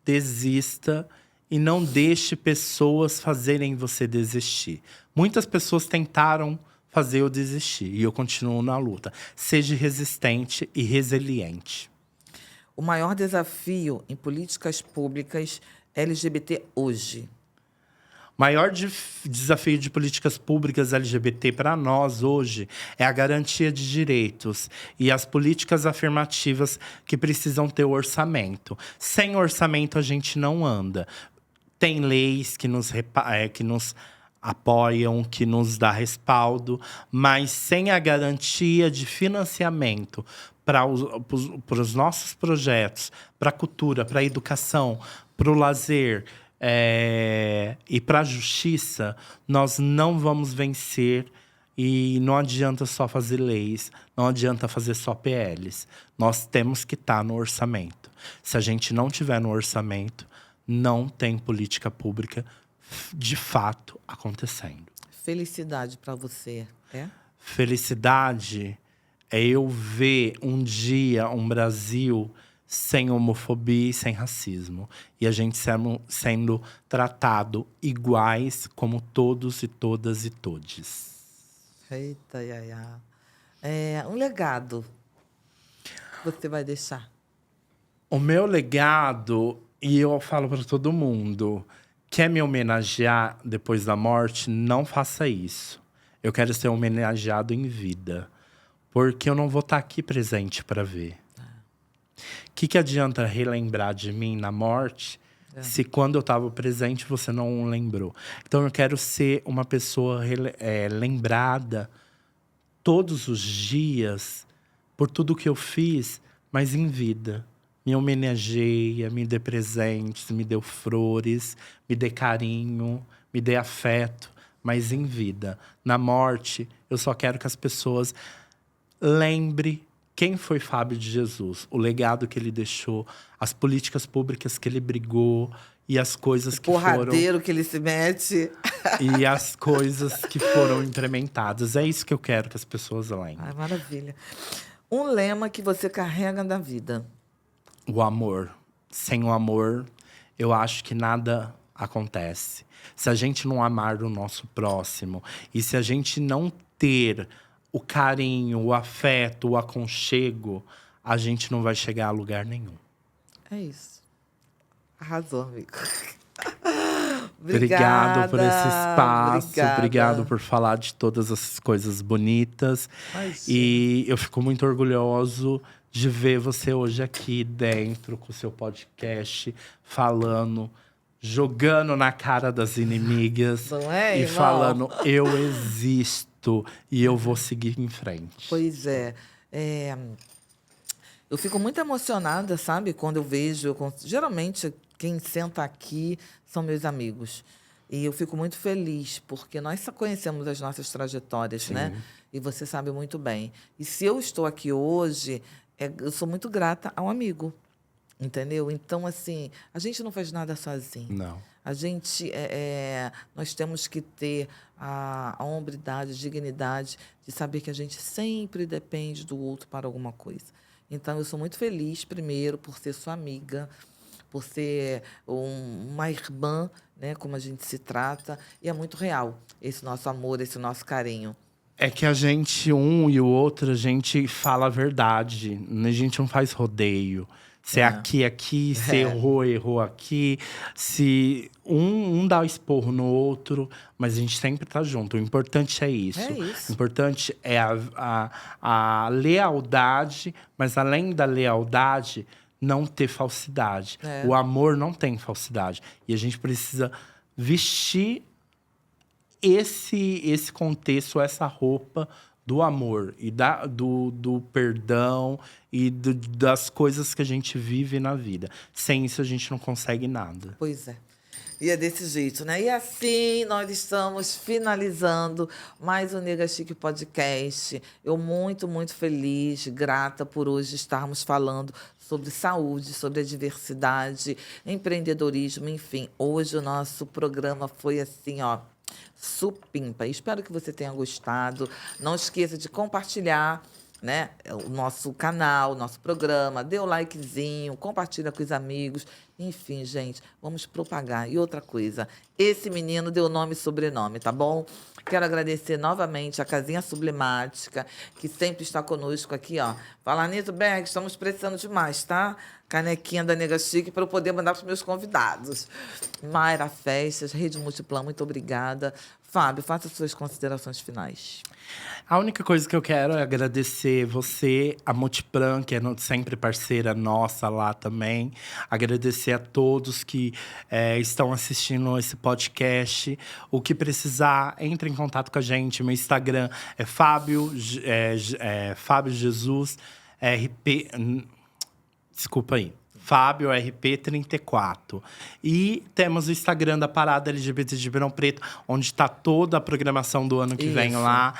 desista e não deixe pessoas fazerem você desistir. Muitas pessoas tentaram fazer eu desistir e eu continuo na luta. Seja resistente e resiliente. O maior desafio em políticas públicas LGBT hoje. Maior desafio de políticas públicas LGBT para nós hoje é a garantia de direitos e as políticas afirmativas que precisam ter orçamento. Sem orçamento a gente não anda. Tem leis que nos apoiam, que nos dá respaldo, mas sem a garantia de financiamento para os nossos projetos, para a cultura, para a educação, para o lazer, e para a justiça, nós não vamos vencer. E não adianta só fazer leis, não adianta fazer só PLs. Nós temos que estar no orçamento. Se a gente não tiver no orçamento, não tem política pública de fato acontecendo. Felicidade para você, é? Felicidade é eu ver um dia um Brasil sem homofobia e sem racismo. E a gente sendo tratado iguais como todos e todas e todes. Eita, Yaya. Um legado que você vai deixar? O meu legado, e eu falo para todo mundo, quer me homenagear depois da morte? Não faça isso. Eu quero ser homenageado em vida. Porque eu não vou estar aqui presente para ver. O que adianta relembrar de mim na morte se quando eu estava presente você não lembrou? Então eu quero ser uma pessoa lembrada todos os dias por tudo que eu fiz, mas em vida. Me homenageia, me dê presentes, me dê flores, me dê carinho, me dê afeto, mas em vida. Na morte, eu só quero que as pessoas lembrem quem foi Fábio de Jesus, o legado que ele deixou, as políticas públicas que ele brigou e as coisas que foram... Porradeiro que ele se mete. E as coisas que foram implementadas. É isso que eu quero que as pessoas lembrem. Ai, maravilha. Um lema que você carrega da vida. O amor. Sem o amor, eu acho que nada acontece. Se a gente não amar o nosso próximo e se a gente não ter o carinho, o afeto, o aconchego, a gente não vai chegar a lugar nenhum. É isso. Arrasou, amigo. Obrigado por esse espaço. Obrigada. Obrigado por falar de todas essas coisas bonitas. E eu fico muito orgulhoso de ver você hoje aqui dentro com o seu podcast, falando, jogando na cara das inimigas. Não é, e irmão? Falando, eu existo e eu vou seguir em frente. Pois é. Eu fico muito emocionada, sabe? Quando eu vejo... Geralmente, quem senta aqui são meus amigos. E eu fico muito feliz, porque nós só conhecemos as nossas trajetórias, Sim. né? E você sabe muito bem. E se eu estou aqui hoje, eu sou muito grata ao amigo, entendeu? Então, assim, a gente não faz nada sozinho. Não. A gente, nós temos que ter a hombridade, a dignidade de saber que a gente sempre depende do outro para alguma coisa. Então, eu sou muito feliz, primeiro, por ser sua amiga, por ser uma irmã, né, como a gente se trata. E é muito real esse nosso amor, esse nosso carinho. É que a gente, um e o outro, a gente fala a verdade. A gente não faz rodeio. Se aqui, se errou aqui. Se um dá o esporro no outro, mas a gente sempre tá junto. O importante é isso. É isso. O importante é a lealdade, mas além da lealdade, não ter falsidade. O amor não tem falsidade. E a gente precisa vestir esse contexto, essa roupa do amor e do perdão e das coisas que a gente vive na vida. Sem isso, a gente não consegue nada. Pois é. E é desse jeito, né? E assim nós estamos finalizando mais um Nega Chique Podcast. Eu muito, muito feliz, grata por hoje estarmos falando sobre saúde, sobre a diversidade, empreendedorismo, enfim. Hoje o nosso programa foi assim, ó, supimpa. Espero que você tenha gostado. Não esqueça de compartilhar, né, o nosso canal, o nosso programa, dê o likezinho, compartilha com os amigos. Enfim, gente, vamos propagar. E outra coisa, esse menino deu nome e sobrenome, tá bom? Quero agradecer novamente a Casinha Sublimática, que sempre está conosco aqui, ó. Falar nisso, Berg, estamos precisando demais, tá? Canequinha da Nega Chique para eu poder mandar para os meus convidados. Mayra Festas, Rede Multiplan, muito obrigada. Fábio, faça suas considerações finais. A única coisa que eu quero é agradecer você, a Multiplan, que é sempre parceira nossa lá também. Agradecer a todos que estão assistindo esse podcast. O que precisar, entre em contato com a gente. Meu Instagram é Fábio Jesus RP. Desculpa aí. Fábio RP34. E temos o Instagram da Parada LGBT de Ribeirão Preto, onde está toda a programação do ano que vem lá.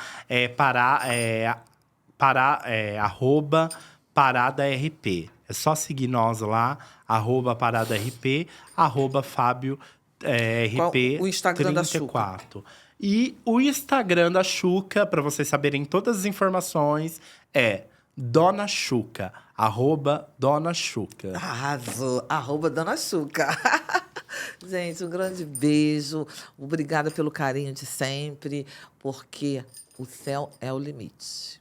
Arroba Parada RP. É só seguir nós lá, arroba Parada RP, arroba Fábio RP34. O Instagram da Xuca? E o Instagram da Xuca, para vocês saberem todas as informações, é Dona Xuca, arroba Dona Xuca. Arrasou, arroba Dona Xuca. Gente, um grande beijo. Obrigada pelo carinho de sempre, porque o céu é o limite.